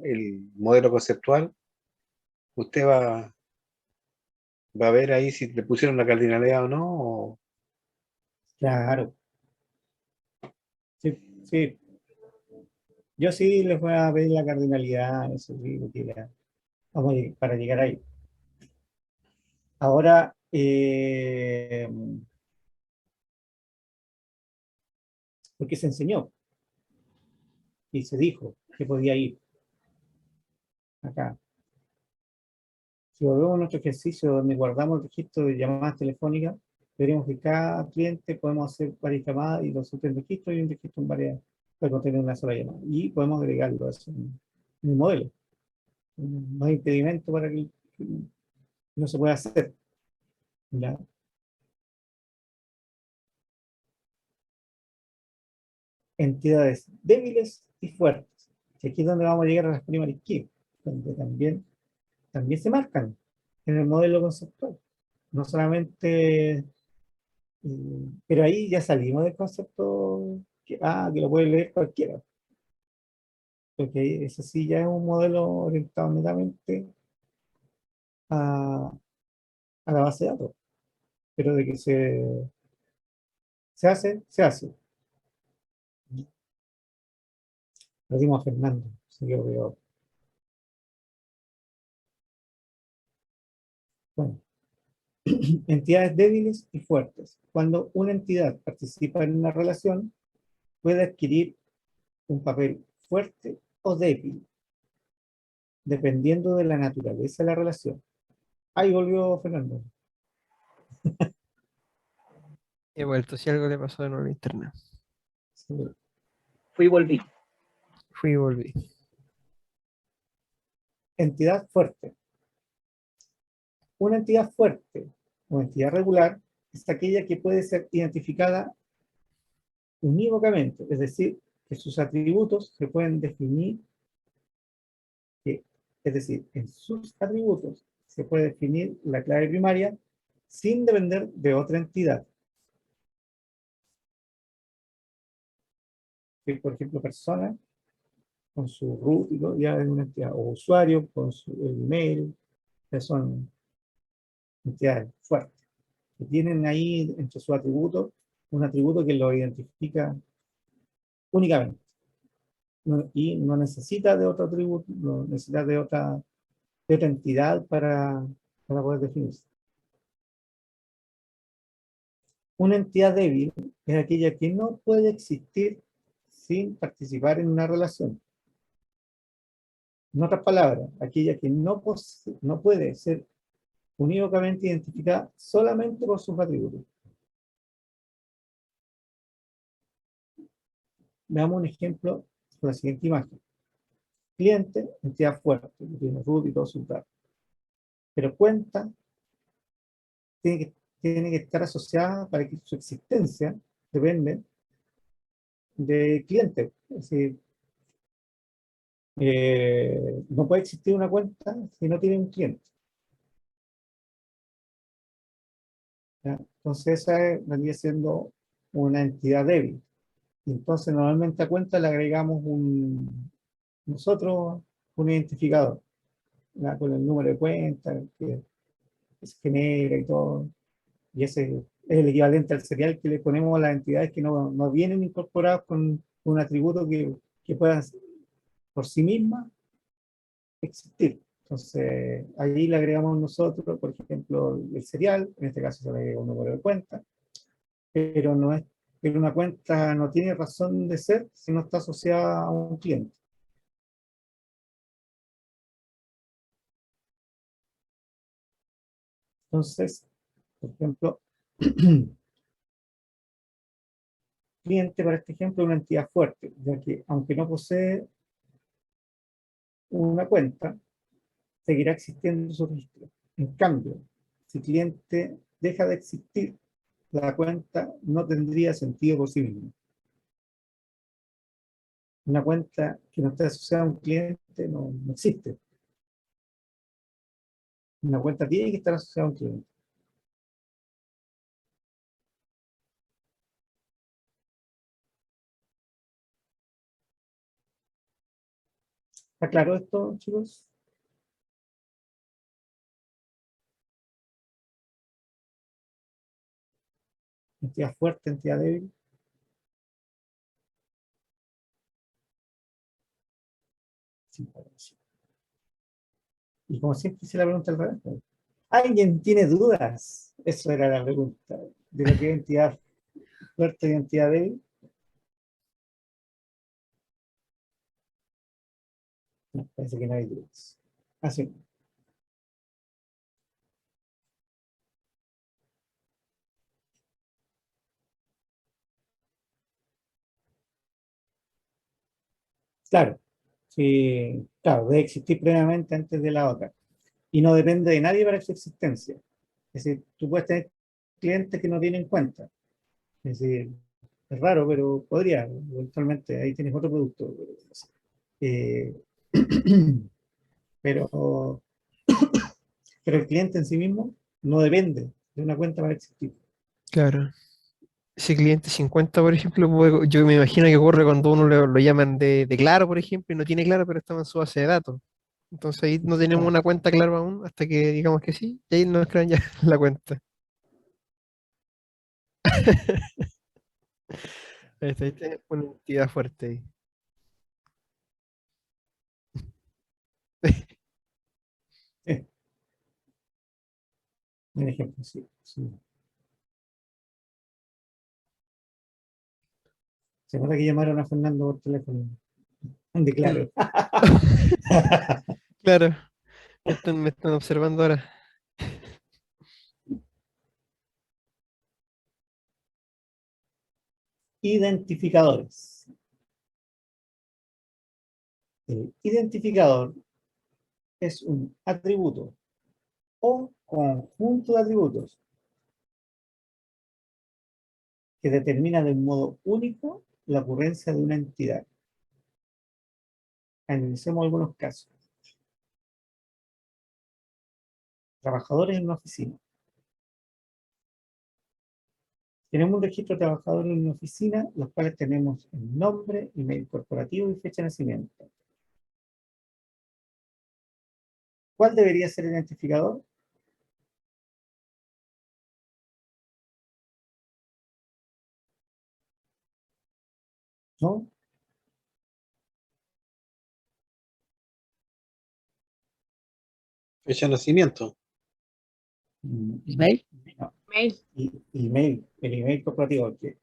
E: el modelo conceptual. Usted va a ver ahí si le pusieron la cardinalidad o no.
A: Claro, sí, sí. Yo sí les voy a pedir la cardinalidad, eso sí, porque vamos para llegar ahí. Ahora, porque se enseñó y se dijo que podía ir acá. Si volvemos a nuestro ejercicio donde guardamos el registro de llamadas telefónicas, veremos que cada cliente podemos hacer varias llamadas y los en registro y un registro en varias para contener una sola llamada. Y podemos agregarlo a eso en el modelo. No hay impedimento para que no se pueda hacer. ¿Ya? Entidades débiles y fuertes. Y aquí es donde vamos a llegar a las primary keys, donde también se marcan en el modelo conceptual. No solamente, pero ahí ya salimos del concepto que lo puede leer cualquiera. Porque ese sí ya es un modelo orientado netamente a, a la base de datos. Pero de que se hace, se hace. Lo dimos a Fernando. Así que bueno, entidades débiles y fuertes. Cuando una entidad participa en una relación, puede adquirir un papel fuerte o débil, dependiendo de la naturaleza de la relación. Ahí volvió Fernando.
B: He vuelto, si algo le pasó de nuevo a internet.
A: Sí.
F: Fui y volví.
B: Fui y volví.
A: Entidad fuerte. Una entidad fuerte o entidad regular es aquella que puede ser identificada unívocamente, es decir, que sus atributos se pueden definir, es decir, en sus atributos se puede definir la clave primaria sin depender de otra entidad. Que, por ejemplo, persona con su root y todo, ya es una entidad, o usuario con su el email, que son entidades fuertes, que tienen ahí entre sus atributos un atributo que lo identifica únicamente. Y no necesita de otro atributo, no necesita de otra entidad para poder definirse. Una entidad débil es aquella que no puede existir sin participar en una relación. En otras palabras, aquella que no puede ser unívocamente identificada solamente por sus atributos. Veamos un ejemplo con la siguiente imagen. Cliente, entidad fuerte, que tiene root y todos sus datos. Pero cuenta tiene que estar asociada para que su existencia depende de cliente. Es decir, no puede existir una cuenta si no tiene un cliente. ¿Ya? Entonces esa vendría siendo una entidad débil. Y entonces normalmente a cuenta le agregamos nosotros un identificador, ¿ya? Con el número de cuenta que se genera y todo. Y ese es el equivalente al serial que le ponemos a las entidades que no vienen incorporadas con un atributo que puedan por sí mismas existir. Entonces, ahí le agregamos nosotros, por ejemplo, el serial, en este caso se le agrega un número de cuenta, pero no es, pero una cuenta no tiene razón de ser si no está asociada a un cliente. Entonces, por ejemplo, cliente para este ejemplo es una entidad fuerte, ya que aunque no posee una cuenta, seguirá existiendo su registro. En cambio, si cliente deja de existir, la cuenta no tendría sentido por sí misma. Una cuenta que no esté asociada a un cliente no existe. Una cuenta tiene que estar asociada a un cliente. ¿Está claro esto, chicos? Entidad fuerte, entidad débil. Sí, sí. Y como siempre hice la pregunta al revés, ¿no? ¿Alguien tiene dudas? Eso era la pregunta. De lo que es entidad fuerte y entidad débil. No, parece que no hay dudas. Así. Claro, sí, claro, debe existir previamente antes de la otra. Y no depende de nadie para su existencia. Es decir, tú puedes tener clientes que no tienen cuenta. Es decir, es raro, pero podría, eventualmente, ahí tienes otro producto. Eh, pero, pero el cliente en sí mismo no depende de una cuenta para existir.
B: Claro. Ese cliente 50 por ejemplo, yo me imagino que ocurre cuando uno lo llaman de Claro, por ejemplo, y no tiene Claro, pero estaba en su base de datos. Entonces ahí no tenemos
A: Claro.
B: una cuenta Claro aún, hasta que digamos que sí, y ahí nos crean ya la cuenta. Ahí está una entidad fuerte ahí.
A: Eh, un ejemplo, sí, sí. Se nota que llamaron a Fernando por teléfono. De
B: Mm.
A: claro.
B: Claro, me están observando ahora.
A: Identificadores. El identificador es un atributo o conjunto de atributos que determina de un modo único la ocurrencia de una entidad. Analicemos algunos casos. Trabajadores en una oficina. Tenemos un registro de trabajadores en una oficina, los cuales tenemos el nombre, email corporativo y fecha de nacimiento. ¿Cuál debería ser el identificador? ¿No?
E: Fecha de nacimiento.
F: ¿Email?
A: No.
G: Mail.
A: Email, el email corporativo. Que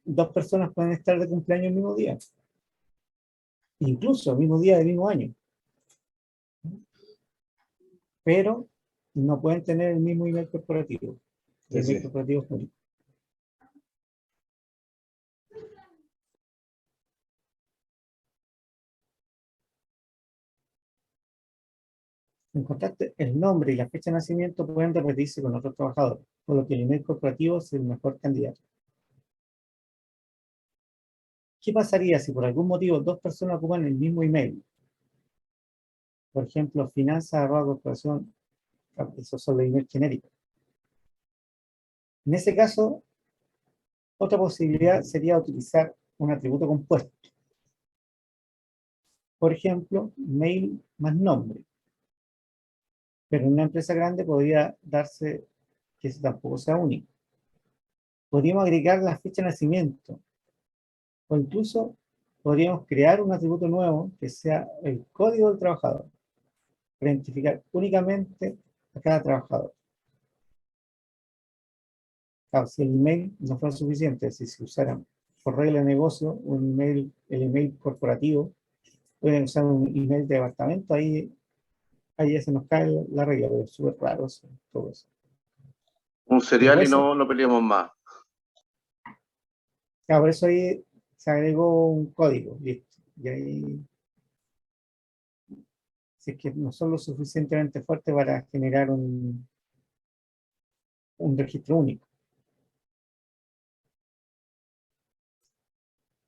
A: dos personas pueden estar de cumpleaños el mismo día, incluso el mismo día del mismo año, pero no pueden tener el mismo email corporativo. El
E: Sí,
A: email
E: sí.
A: corporativo es único. En contraste, el nombre y la fecha de nacimiento pueden repetirse con otros trabajadores, por lo que el email corporativo es el mejor candidato. ¿Qué pasaría si por algún motivo dos personas ocupan el mismo email? Por ejemplo, finanzas@corporación, esos son los emails genéricos. En ese caso, otra posibilidad sería utilizar un atributo compuesto. Por ejemplo, mail más nombre. Pero en una empresa grande podría darse que eso tampoco sea único. Podríamos agregar la fecha de nacimiento o incluso podríamos crear un atributo nuevo que sea el código del trabajador para identificar únicamente a cada trabajador. Claro, si el email no fuera suficiente, si se usara por regla de negocio un email, el email corporativo, pueden usar un email de departamento, ahí ya se nos cae la regla, pero es súper raro eso, todo eso.
C: Un
A: Pero
C: cereal y
A: eso,
C: no peleamos más.
A: claro, por eso ahí se agregó un código, listo. Y ahí, si es que no son lo suficientemente fuertes para generar un registro único.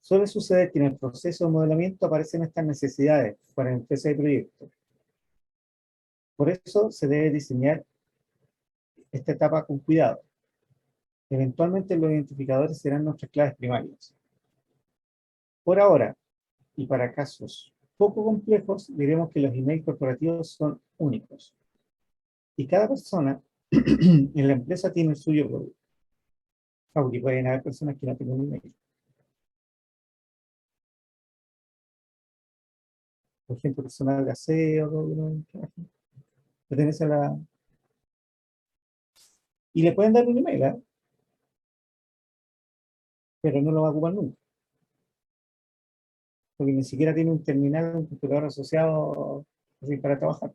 A: Suele suceder que en el proceso de modelamiento aparecen estas necesidades para empresas y proyectos. Por eso se debe diseñar esta etapa con cuidado. Eventualmente los identificadores serán nuestras claves primarias. Por ahora, y para casos poco complejos, diremos que los emails corporativos son únicos. Y cada persona en la empresa tiene el suyo propio. Aunque pueden haber personas que no tengan email. Por ejemplo, personal de aseo, ¿no? Pertenece a la... Y le pueden dar un email, ¿eh? Pero no lo va a ocupar nunca. Porque ni siquiera tiene un terminal, un computador asociado así, para trabajar.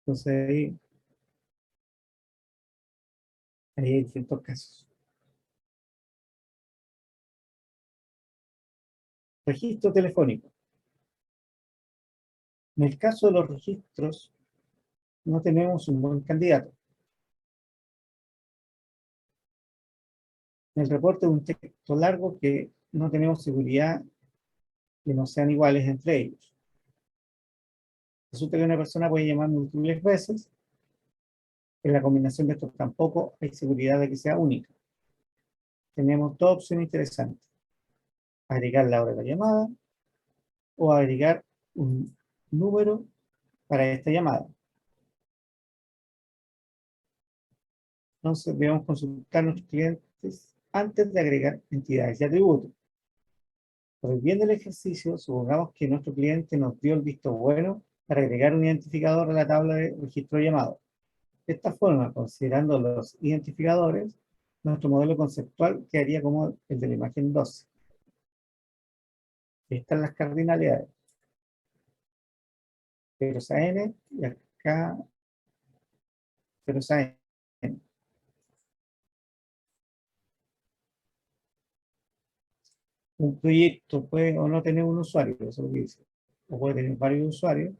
A: Entonces ahí hay distintos casos. Registro telefónico. En el caso de los registros, no tenemos un buen candidato. En el reporte es un texto largo que no tenemos seguridad que no sean iguales entre ellos. Resulta que una persona puede llamar múltiples veces. En la combinación de estos tampoco hay seguridad de que sea única. Tenemos dos opciones interesantes. Agregar la hora de la llamada o agregar un número para esta llamada. Entonces debemos consultar a nuestros clientes antes de agregar entidades y atributos. Por el bien del ejercicio, supongamos que nuestro cliente nos dio el visto bueno para agregar un identificador a la tabla de registro de llamado. De esta forma, considerando los identificadores, nuestro modelo conceptual quedaría como el de la imagen 12. Estas son las cardinalidades. 0 a n y acá 0 a n. Un proyecto puede o no tener un usuario, eso es lo que dice. O puede tener varios usuarios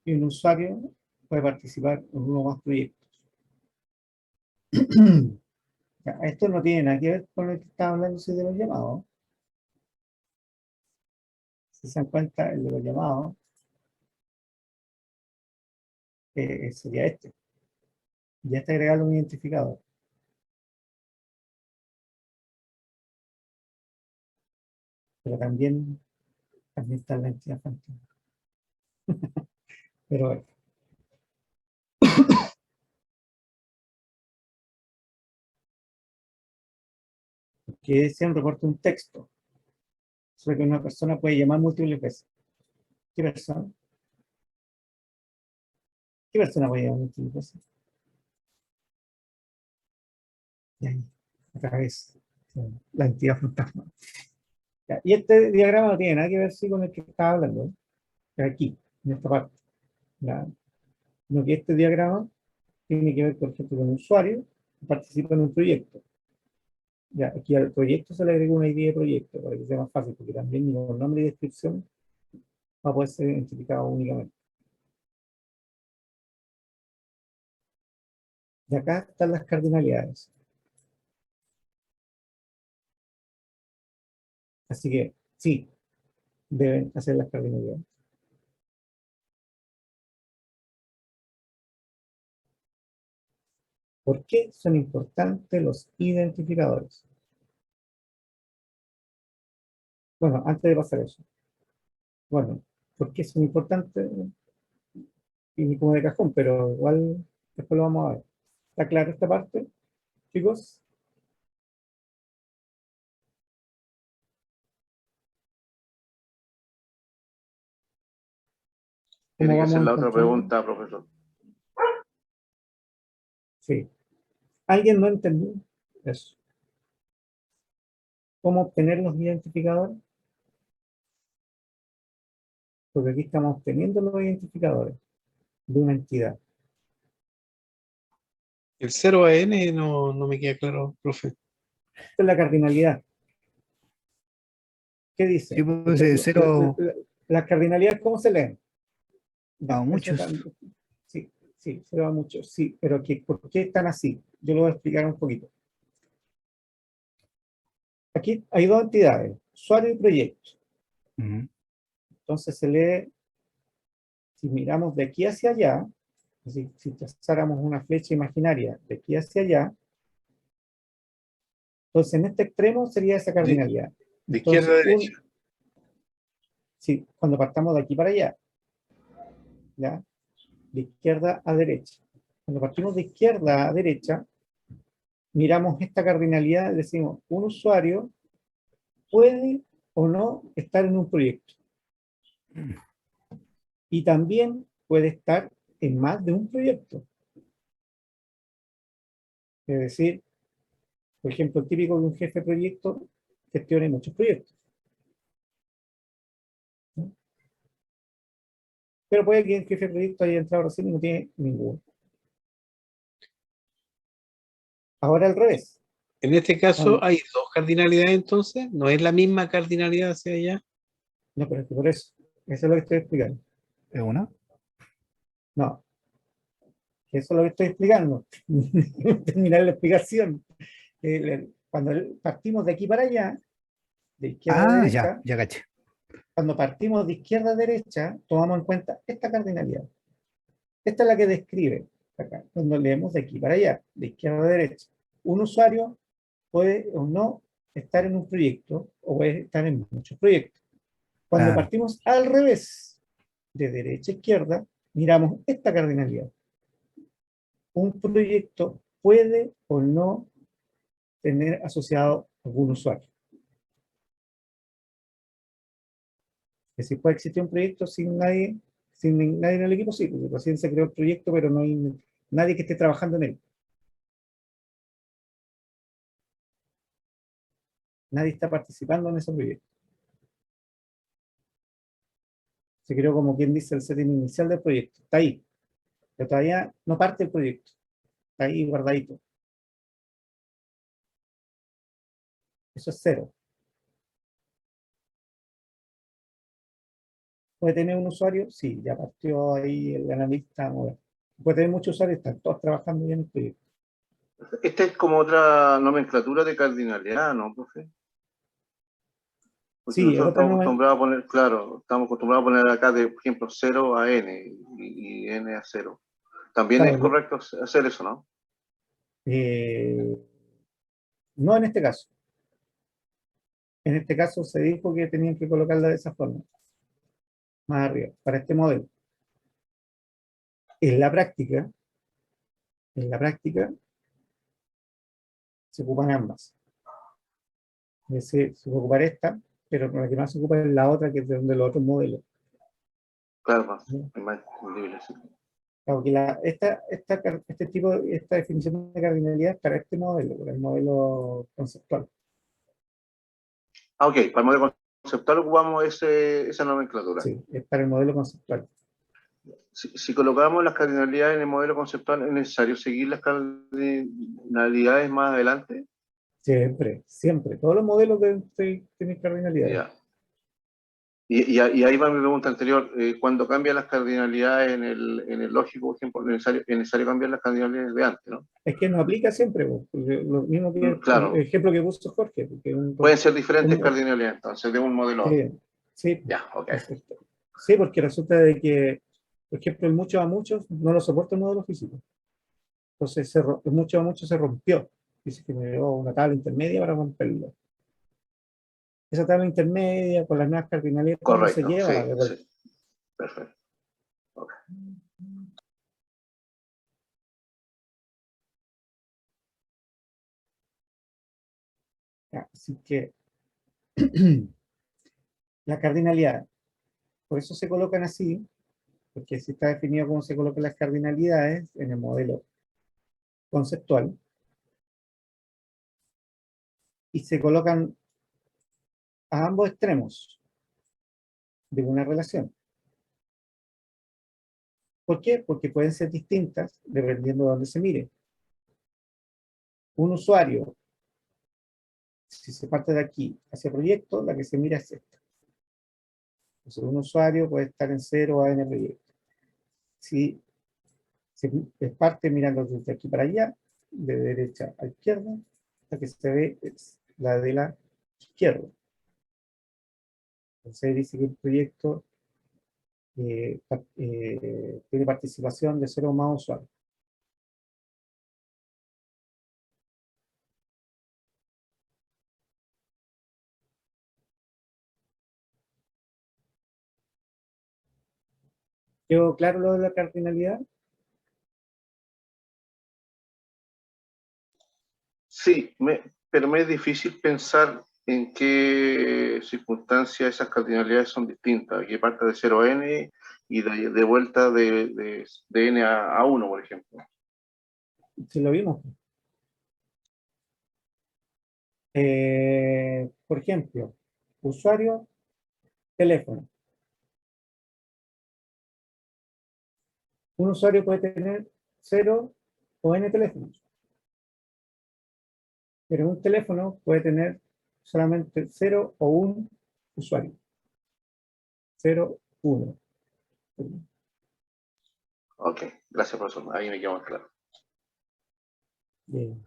A: y un usuario puede participar en uno o más proyectos. Ya, esto no tiene nada que ver con el que estaba hablando de los llamados. Si se dan cuenta, el de los llamados sería este. Ya está agregado un identificador. Pero también está la entidad fantasma. Pero bueno. Que decía un reporte un texto sobre que una persona puede llamar múltiples veces. ¿Qué persona? ¿Qué persona puede llamar múltiples veces? Y ahí, otra vez, la entidad fantasma. Ya, y este diagrama no tiene nada que ver sí, con el que estaba hablando, aquí, en esta parte. Ya. Sino que este diagrama tiene que ver, por ejemplo, con un usuario que participa en un proyecto. Ya, aquí al proyecto se le agrega una ID de proyecto para que sea más fácil, porque también con nombre y descripción va a poder ser identificado únicamente. Y acá están las cardinalidades. Así que sí, deben hacer las cardinalidades. ¿Por qué son importantes los identificadores? Bueno, antes de pasar eso. Bueno, ¿por qué son importantes? Y como de cajón, pero igual después lo vamos a ver. ¿Está clara esta parte, chicos?
C: Tiene que
A: vamos
C: hacer
A: a
C: la otra
A: encontrar?
C: pregunta, profesor.
A: Sí. ¿Alguien no entendió eso? ¿Cómo obtener los identificadores? Porque aquí estamos obteniendo los identificadores de una entidad.
E: El 0 a n no me queda claro, profe.
A: Esta es la cardinalidad. ¿Qué dice?
D: Sí, pues, cero
A: Las cardinalidades, ¿cómo se leen? Ya,
D: a muchos.
A: Sí, sí, se va mucho. Sí, pero ¿por qué están así? Yo lo voy a explicar un poquito. Aquí hay dos entidades, usuario y proyecto.
D: Ujú.
A: Entonces se lee, si miramos de aquí hacia allá, si trazáramos una flecha imaginaria de aquí hacia allá, entonces en este extremo sería esa cardinalidad.
E: De
A: Entonces,
E: izquierda a derecha.
A: sí, cuando partamos de aquí para allá, ¿ya? De izquierda a derecha. Cuando partimos de izquierda a derecha, miramos esta cardinalidad y decimos, un usuario puede o no estar en un proyecto. Y también puede estar en más de un proyecto. Es decir, por ejemplo, el típico de un jefe de proyecto gestione muchos proyectos. ¿No? Pero puede que el jefe de proyecto haya entrado recién y no tiene ninguno. Ahora al revés.
E: En este caso
A: Cuando,
E: hay dos cardinalidades entonces, no es la misma cardinalidad hacia allá.
A: No, pero es que por eso es lo que estoy explicando.
D: ¿Es una?
A: No, que eso es lo que estoy explicando. Terminar la explicación. Cuando partimos de aquí para allá, de izquierda a
D: Ah,
A: derecha,
D: ya caché.
A: cuando partimos de izquierda a derecha, tomamos en cuenta esta cardinalidad. Esta es la que describe acá, cuando leemos de aquí para allá, de izquierda a derecha. Un usuario puede o no estar en un proyecto o puede estar en muchos proyectos. Cuando
D: Claro.
A: partimos al revés, de derecha a izquierda, miramos esta cardinalidad. Un proyecto puede o no tener asociado algún usuario. Que si puede existir un proyecto sin nadie en el equipo, sí, porque recién se creó el proyecto, pero no hay nadie que esté trabajando en él. Nadie está participando en ese proyecto. Se creó, como quien dice, el setting inicial del proyecto. Está ahí, pero todavía no parte el proyecto. Está ahí guardadito. Eso es cero. ¿Puede tener un usuario? Sí, ya partió ahí el analista. Bueno. Puede tener muchos usuarios, están todos trabajando bien en el proyecto.
C: Esta es como otra nomenclatura de cardinalidad, ¿no, profe? Porque
A: Sí, es
C: nosotros
A: otra
C: estamos
A: norma.
C: acostumbrados a poner, claro, estamos acostumbrados a poner acá, de, por ejemplo, 0 a n y n a 0. También es
A: Claro,
C: correcto hacer eso, ¿no?
A: eh, no en este caso. En este caso se dijo que tenían que colocarla de esa forma, más arriba, para este modelo. En la práctica, se ocupan ambas. Es decir, se va a ocupar esta, pero la que más se ocupa es la otra, que es de los otros modelos.
C: Claro, más,
A: ¿No?
C: es más entendible, sí.
A: Claro, que esta definición de cardinalidad es para este modelo, para el modelo conceptual.
C: Ah, ok, para el modelo conceptual ocupamos esa nomenclatura.
A: Sí, es para el modelo conceptual.
C: Si colocamos las cardinalidades en el modelo conceptual, ¿es necesario seguir las cardinalidades más adelante?
A: Siempre, siempre. Todos los modelos deben tener cardinalidades.
C: Ya. Y ahí va mi pregunta anterior. Cuando cambian las cardinalidades en el lógico, por ejemplo, es necesario cambiar las cardinalidades de antes, ¿no?
A: Es que no aplica siempre, porque lo mismo que el
C: Claro.
A: ejemplo que puso Jorge. Porque
C: Pueden ser diferentes
A: un-
C: cardinalidades, entonces, de un modelo a otro.
A: sí,
C: Ya, ok.
A: perfecto. Sí, porque resulta de que, por ejemplo, el muchos a muchos no lo soporta el modelo físico. Entonces, el muchos a muchos se rompió. Dice que me dio una tabla intermedia para romperlo. Esa tabla intermedia con las nuevas cardinalidades no se
C: Correcto,
A: lleva
C: sí,
A: de vuelta.
C: sí. Perfecto. Ok.
A: Así que la cardinalidad, por eso se colocan así, porque si está definido cómo se colocan las cardinalidades en el modelo conceptual, y se colocan a ambos extremos de una relación. ¿Por qué? Porque pueden ser distintas dependiendo de dónde se mire. Un usuario, si se parte de aquí hacia proyecto, la que se mira es esta. Entonces, un usuario puede estar en 0 a n proyecto. Si se parte mirando desde aquí para allá, de derecha a izquierda, la que se ve es la de la izquierda. Entonces dice que el proyecto tiene participación de 0 más usuarios. ¿Quedó claro lo de la cardinalidad?
C: Sí, pero me es difícil pensar en qué circunstancias esas cardinalidades son distintas, que parte de 0 a n y de vuelta de n a 1, por ejemplo.
A: Si lo vimos. Por ejemplo, usuario, teléfono. Un usuario puede tener 0 o n teléfonos, pero un teléfono puede tener solamente 0 o un usuario. 0, 1.
C: Ok, gracias, profesor. Ahí me quedó más claro.
A: Bien.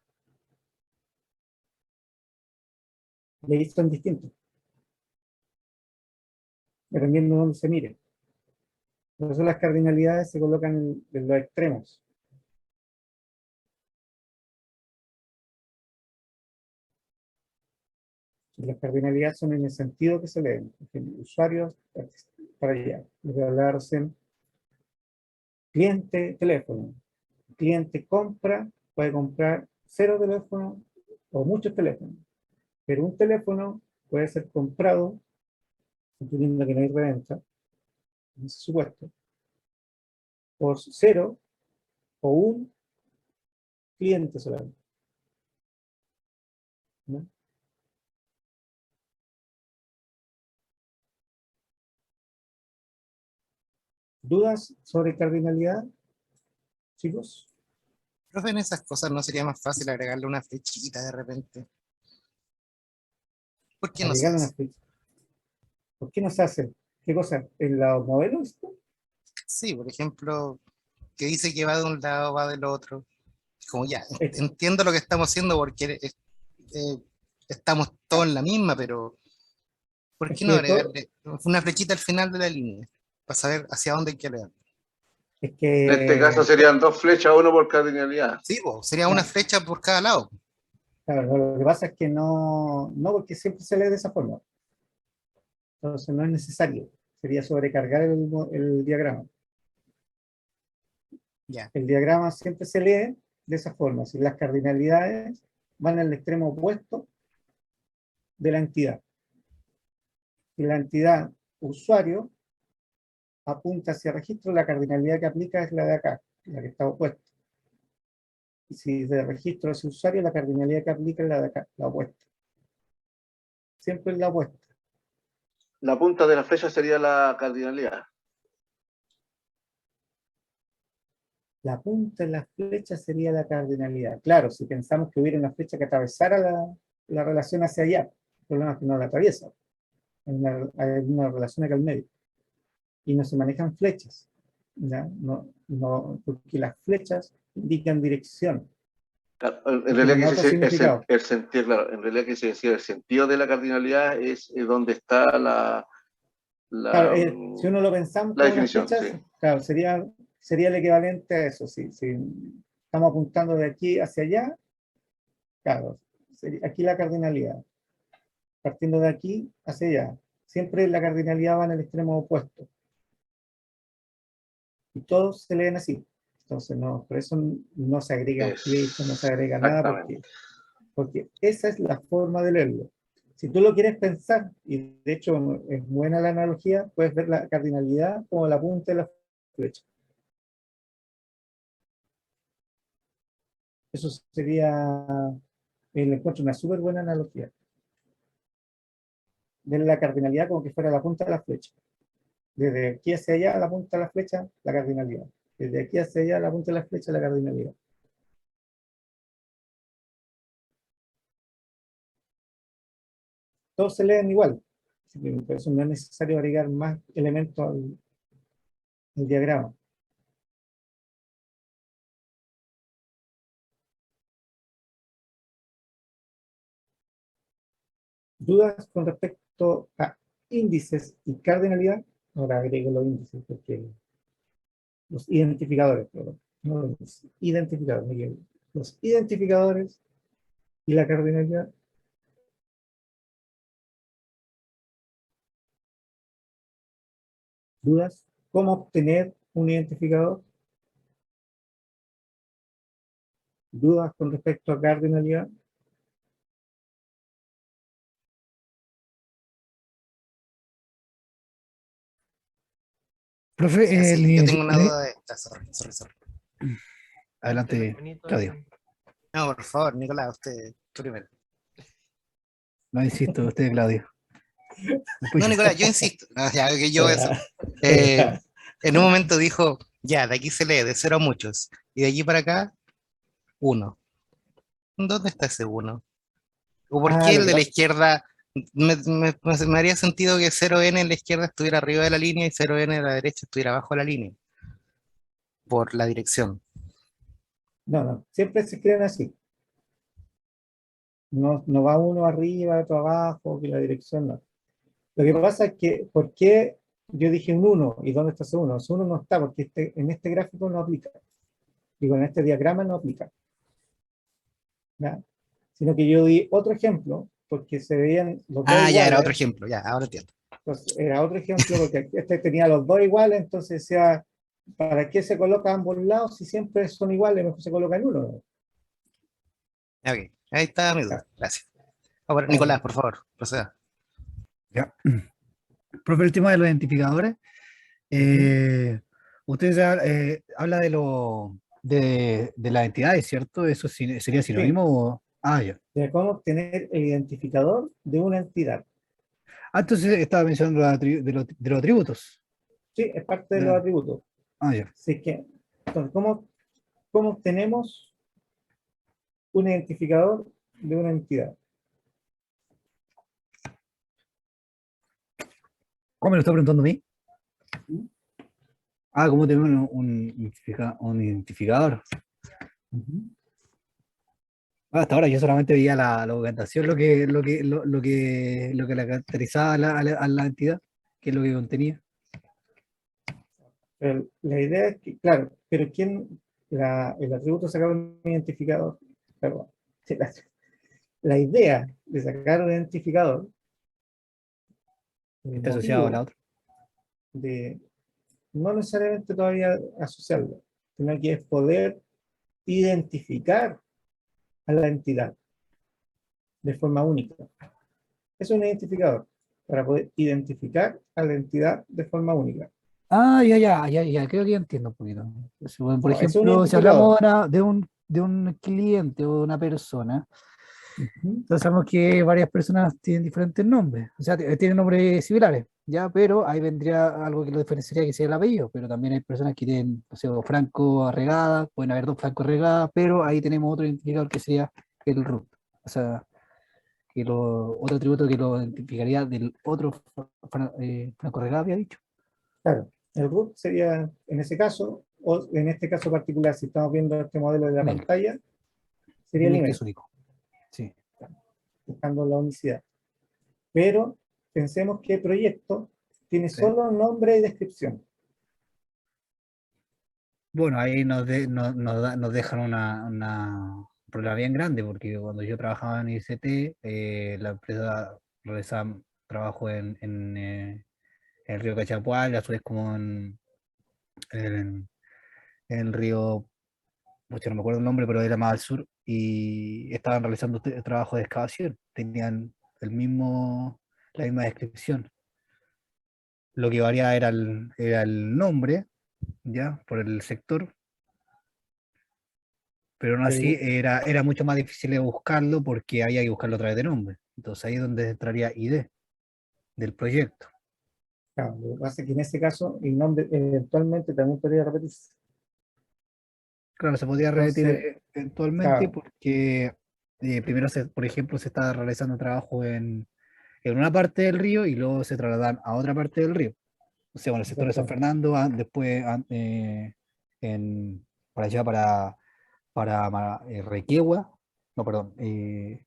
A: Y ahí son distintos, dependiendo de dónde se mire. Por eso las cardinalidades se colocan en los extremos. Las cardinalidades son en el sentido que se leen. Usuarios para allá. Lo que hablaba recién. Cliente, teléfono. Cliente compra, puede comprar 0 teléfonos o muchos teléfonos. Pero un teléfono puede ser comprado, suponiendo que no hay reventa, en ese supuesto, por 0 o un cliente solamente. ¿No? ¿Dudas sobre cardinalidad, chicos?
G: Profe, en esas cosas no sería más fácil agregarle una flechita de repente. ¿Por qué no se
A: Agregar una
G: hace?
A: flecha. ¿Por qué no se hace? ¿Qué cosa? ¿En los modelos?
G: Sí, por ejemplo, que dice que va de un lado, va del otro. Como ya,
A: Es,
G: entiendo lo que estamos haciendo porque estamos todos en la misma, pero ¿por
A: es
G: qué no
A: que todo,
G: agregarle una flechita al final de la línea? Para saber hacia dónde hay que leer.
A: es
C: En este caso
A: que,
C: serían 2 flechas, uno por cardinalidad.
G: Sí, po, sería una
A: claro,
G: flecha por cada lado.
A: claro, lo que pasa es que no, porque siempre se lee de esa forma. Entonces no es necesario. Sería sobrecargar el diagrama.
G: Ya,
A: El diagrama siempre se lee de esa forma. Si las cardinalidades van al extremo opuesto de la entidad. Si la entidad usuario apunta hacia registro, la cardinalidad que aplica es la de acá, la que está opuesta. Y si de registro hacia usuario, la cardinalidad que aplica es la de acá, la opuesta. Siempre es la opuesta.
C: La punta de la flecha sería la cardinalidad.
A: La punta de la flecha sería la cardinalidad. Claro, si pensamos que hubiera una flecha que atravesara la relación hacia allá, el problema es que no la atraviesa. Hay una relación acá al medio. Y no se manejan flechas. ¿Ya? Porque las flechas indican dirección.
C: Claro,
A: Y
C: en realidad
A: tienen
C: que
A: otro
C: dice
A: significado.
C: el sentido, claro, en realidad que se decía el sentido de la cardinalidad es donde está
A: Claro,
C: la,
A: si uno lo pensamos
C: la
A: como las
C: definición,
A: flechas,
C: sí.
A: claro, sería el equivalente a eso. Si estamos apuntando de aquí hacia allá, claro, aquí la cardinalidad. Partiendo de aquí hacia allá. Siempre la cardinalidad va en el extremo opuesto. Y todos se leen así. Entonces, no, por eso no se agregan flechas, no se agrega nada,
C: Exactamente.
A: porque esa es la forma de leerlo. Si tú lo quieres pensar, y de hecho es buena la analogía, puedes ver la cardinalidad como la punta de la flecha. Eso sería, le encuentro una súper buena analogía. Ver la cardinalidad como que fuera la punta de la flecha. Desde aquí hacia allá, la punta de la flecha, la cardinalidad. Desde aquí hacia allá, la punta de la flecha, la cardinalidad. Todos se leen igual. Por eso no es necesario agregar más elementos al diagrama. ¿Dudas con respecto a índices y cardinalidad? Ahora agrego los índices porque los identificadores, perdón, no los identificadores, Miguel. Los identificadores y la cardinalidad. ¿Dudas? ¿Cómo obtener un identificador? ¿Dudas con respecto a cardinalidad?
D: Profe,
G: sí, sí, yo tengo una duda de esta, sorry.
D: adelante,
B: Bonito
D: Claudio.
B: ese.
G: No, por favor, Nicolás, usted primero.
D: No insisto, usted, Claudio. ¿Me
G: No,
D: escucha?
G: Nicolás, yo insisto. Ah, ya, que yo eso. Eh, en un momento dijo, ya, de aquí se lee de 0 a muchos. Y de allí para acá, 1. ¿Dónde está ese 1? ¿O por qué
A: Lo
G: el
A: que
G: de la
A: pasa,
G: izquierda Me haría sentido que 0n en la izquierda estuviera arriba de la línea y 0n en la derecha estuviera abajo de la línea, por la dirección.
A: No, no, siempre se escriben así. No, no va uno arriba, otro abajo, que la dirección no. Lo que pasa es que, ¿por qué yo dije un 1? ¿Y dónde está ese 1? Ese 1 no está, porque en este gráfico no aplica. Digo, en este diagrama no aplica. ¿Ya? Sino que yo di otro ejemplo, porque se veían los dos
G: Ah, ya era otro
A: iguales.
G: ejemplo, ya, ahora entiendo.
A: Entonces, era otro ejemplo, porque este tenía los dos iguales, entonces decía, ¿para qué se coloca ambos lados si siempre son iguales? Mejor se coloca en uno, ¿no?
G: Ok, ahí está mi duda,
A: Ya,
G: gracias. Ahora,
A: bueno,
G: Nicolás, por favor, proceda.
D: Ya. Profe, el tema de los identificadores, eh, usted ya, habla de las entidades, ¿cierto? ¿Eso sería
A: sí,
D: sinónimo? Ah, ya.
A: de cómo obtener el identificador de una entidad.
D: Ah, entonces estaba mencionando de los atributos.
A: Sí, es parte de los
D: Ya.
A: atributos.
D: Ah, ya.
A: Así que, entonces, ¿cómo obtenemos un identificador de una entidad?
D: ¿Cómo me lo está preguntando a mí?
A: ¿Mm?
D: Ah, ¿cómo tenemos un identificador?
A: Ujú.
D: Hasta ahora yo solamente veía la documentación, lo que la caracterizaba a la entidad, que es lo que contenía.
A: Pero la idea es que, claro, pero el atributo sacar un identificador, perdón, sí, la idea de sacar un identificador, el
D: Está asociado a la
A: motivo
D: otra.
A: de no necesariamente todavía asociarlo, sino que es poder identificar a la entidad de forma única. Es un identificador para poder identificar a la entidad de forma única.
D: Ah, ya, creo que ya entiendo un poquito. Bueno, por
A: No, es un
D: ejemplo, si
A: identificador.
D: hablamos de un cliente o de una persona,
A: Ujú.
D: entonces sabemos que varias personas tienen diferentes nombres, o sea, tienen nombres similares, ya, pero ahí vendría algo que lo diferenciaría que sería el apellido, pero también hay personas que tienen, o sea, Franco Arregada, pueden haber dos Franco Arregada, pero ahí tenemos otro identificador que sería el root, o sea, otro atributo que lo identificaría del otro Franco Arregada, había dicho.
A: Claro, el root sería en ese caso, o en este caso particular, si estamos viendo este modelo de la
D: Email,
A: pantalla, sería el
D: email que es
A: email,
D: único, sí.
A: buscando la unicidad. Pero pensemos que el proyecto tiene
D: Sí.
A: solo nombre y descripción.
D: Bueno, ahí nos dejan un problema bien grande, porque cuando yo trabajaba en ICT, la empresa realizaba trabajo en el río Cachapual, a su vez como en el río, mucho no me acuerdo el nombre, pero era más al sur, y estaban realizando trabajo de excavación, tenían la misma descripción. Lo que variaba era el nombre, ya, por el sector, pero aún así
A: El,
D: era mucho más difícil de buscarlo porque había que buscarlo a través de nombre. Entonces ahí es donde entraría ID del proyecto.
A: claro, lo que pasa es que en ese caso el nombre eventualmente también podría repetirse.
D: Claro, se podía repetir
A: Entonces,
D: eventualmente
A: claro,
D: porque primero, por ejemplo, se estaba realizando trabajo en una parte del río y luego se trasladan a otra parte del río. O sea, bueno, el sector de San
A: exacto.
D: Fernando, después en, para allá, para Requegua, no, perdón, eh,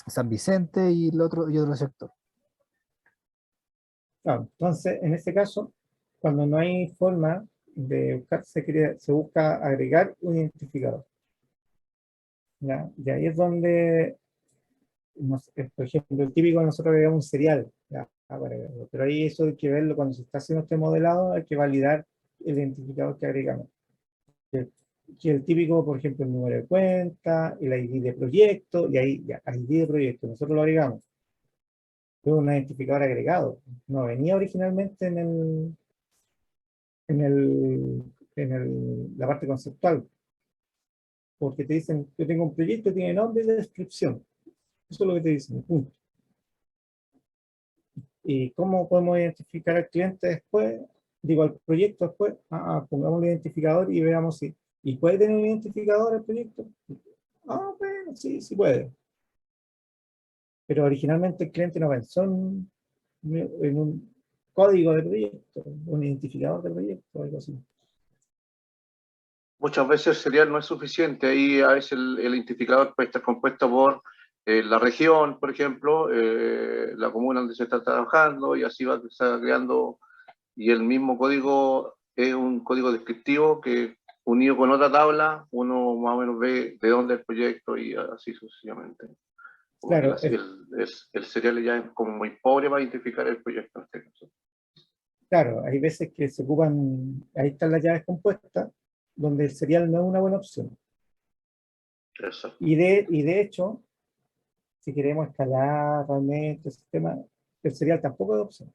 D: San Vicente y otro sector.
A: Claro, entonces, en este caso, cuando no hay forma de buscar, se busca agregar un identificador. ¿Ya? Y ahí es donde, por ejemplo, el típico nosotros agregamos un serial. ¿Ya? Para agregarlo. Pero ahí eso hay que verlo cuando se está haciendo este modelado, hay que validar el identificador que agregamos. Que el típico, por ejemplo, el número de cuenta, el ID de proyecto, y ahí ya, ID de proyecto, nosotros lo agregamos. Es un identificador agregado. No venía originalmente en el, la parte conceptual, porque te dicen, yo tengo un proyecto, tiene nombre y descripción. Eso es lo que te dicen, punto. ¿Y cómo podemos identificar al cliente después? Digo, al proyecto después, pongamos el identificador y veamos si. ¿Y puede tener un identificador el proyecto? Ah, bueno, sí, sí puede. pero originalmente el cliente no pensó en un código de proyecto, un identificador de proyecto, algo así.
C: Muchas veces el serial no es suficiente. Ahí a veces el identificador puede estar compuesto por la región, por ejemplo, la comuna donde se está trabajando, y así va creando, y el mismo código es un código descriptivo que unido con otra tabla, uno más o menos ve de dónde es el proyecto y así sucesivamente. Como
A: Claro,
C: que el serial ya es como muy pobre para identificar el proyecto en este caso.
A: claro, hay veces que se ocupan, ahí están las llaves compuestas, donde el serial no es una buena opción.
C: Eso.
A: Y de hecho, si queremos escalar realmente el sistema, el serial tampoco es opción,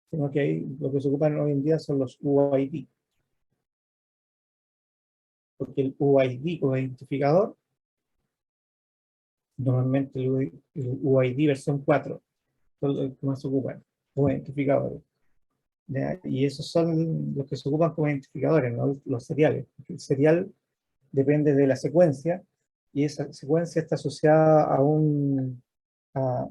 A: sino que lo que se ocupan hoy en día son los UID. Porque el UID como identificador, normalmente el UID versión 4, son los que más se ocupan como identificadores. ¿Ya? Y esos son los que se ocupan como identificadores, ¿no? Los seriales. El serial depende de la secuencia, y esa secuencia está asociada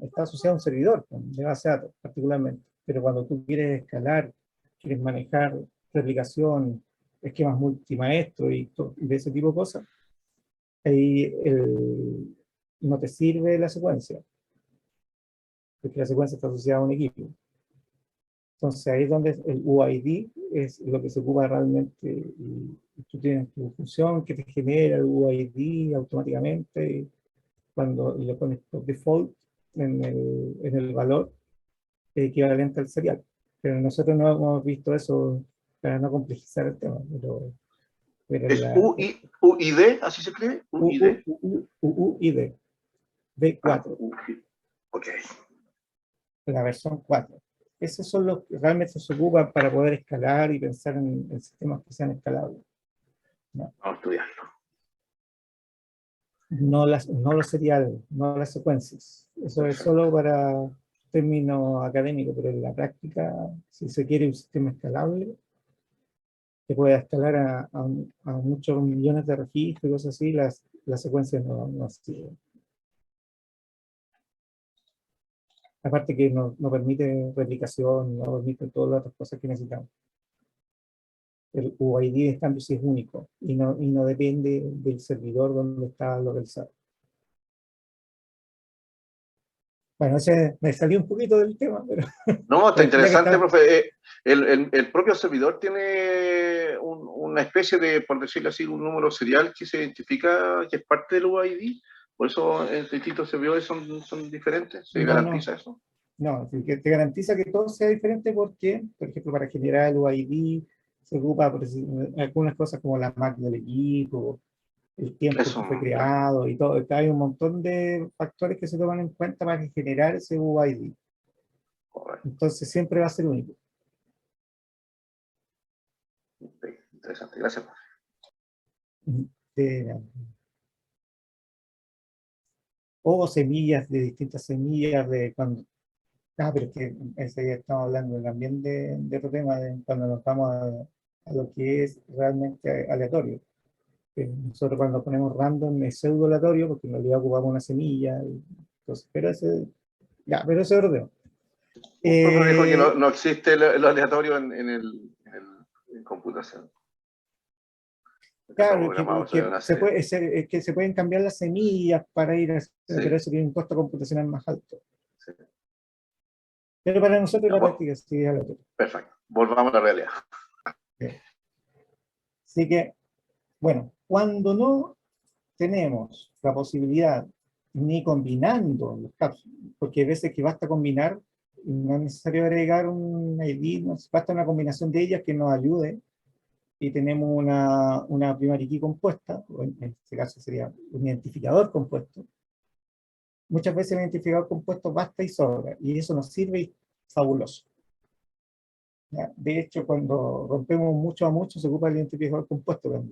A: está asociada a un servidor de base de datos, particularmente. Pero cuando tú quieres escalar, quieres manejar replicación, esquemas multimaestro y de ese tipo de cosas, ahí no te sirve la secuencia, porque la secuencia está asociada a un equipo. Entonces ahí es donde el UID es lo que se ocupa realmente, y tú tienes tu función que te genera el UID automáticamente cuando le pones por default en el valor equivalente al serial. Pero nosotros no hemos visto eso para no complejizar el tema. Pero
C: ¿Es UID? ¿Así se escribe? UID.
A: UUID V4,
C: Ok.
A: la versión 4. Esos son los que realmente se ocupan para poder escalar y pensar en sistemas que sean escalables.
C: Vamos a estudiarlo.
A: No los seriales, no las secuencias. Eso es solo para términos académicos, pero en la práctica, si se quiere un sistema escalable, que pueda escalar a muchos millones de registros y cosas así, las secuencias no sirven. Aparte que no permite replicación, no permite todas las otras cosas que necesitamos. El UID en cambio sí es único y no depende del servidor donde está localizado. Bueno, me salió un poquito del tema, pero...
C: No, está interesante,
A: está...
C: profe. El propio servidor tiene una especie de, por decirlo así, un número serial que se identifica, que es parte del UID. Por eso entre distintos servidores son diferentes. ¿Se garantiza eso?
A: No, que te garantiza que todo sea diferente porque, por ejemplo, para generar el UID se ocupa por algunas cosas como la MAC del equipo, el tiempo
C: Eso,
A: que fue
C: claro.
A: creado y todo. Hay un montón de factores que se toman en cuenta para generar ese UID.
C: Correcto.
A: Entonces siempre va a ser único.
C: Interesante, gracias.
A: O semillas, de distintas semillas, de cuando... pero es que ese ya estamos hablando también de otro tema, de cuando nos vamos a lo que es realmente aleatorio. Nosotros cuando ponemos random es pseudo aleatorio porque en realidad ocupamos una semilla, entonces, pero ese es otro tema.
C: Un profe dijo que no existe lo aleatorio en computación.
A: Claro, que se pueden cambiar las semillas para ir a... Sí. Pero eso tiene un costo computacional más alto.
C: Sí.
A: Pero para nosotros la práctica sí es aleatorio.
C: Perfecto. Volvamos a la realidad.
A: Bien. Así que, bueno, cuando no tenemos la posibilidad ni combinando los casos, porque hay veces que basta combinar, no es necesario agregar un ID, basta una combinación de ellas que nos ayude, y tenemos una primary key compuesta, o en este caso sería un identificador compuesto. Muchas veces el identificador compuesto basta y sobra, y eso nos sirve y fabuloso. ¿Ya? De hecho, cuando rompemos mucho a mucho, se ocupa el identificador compuesto también.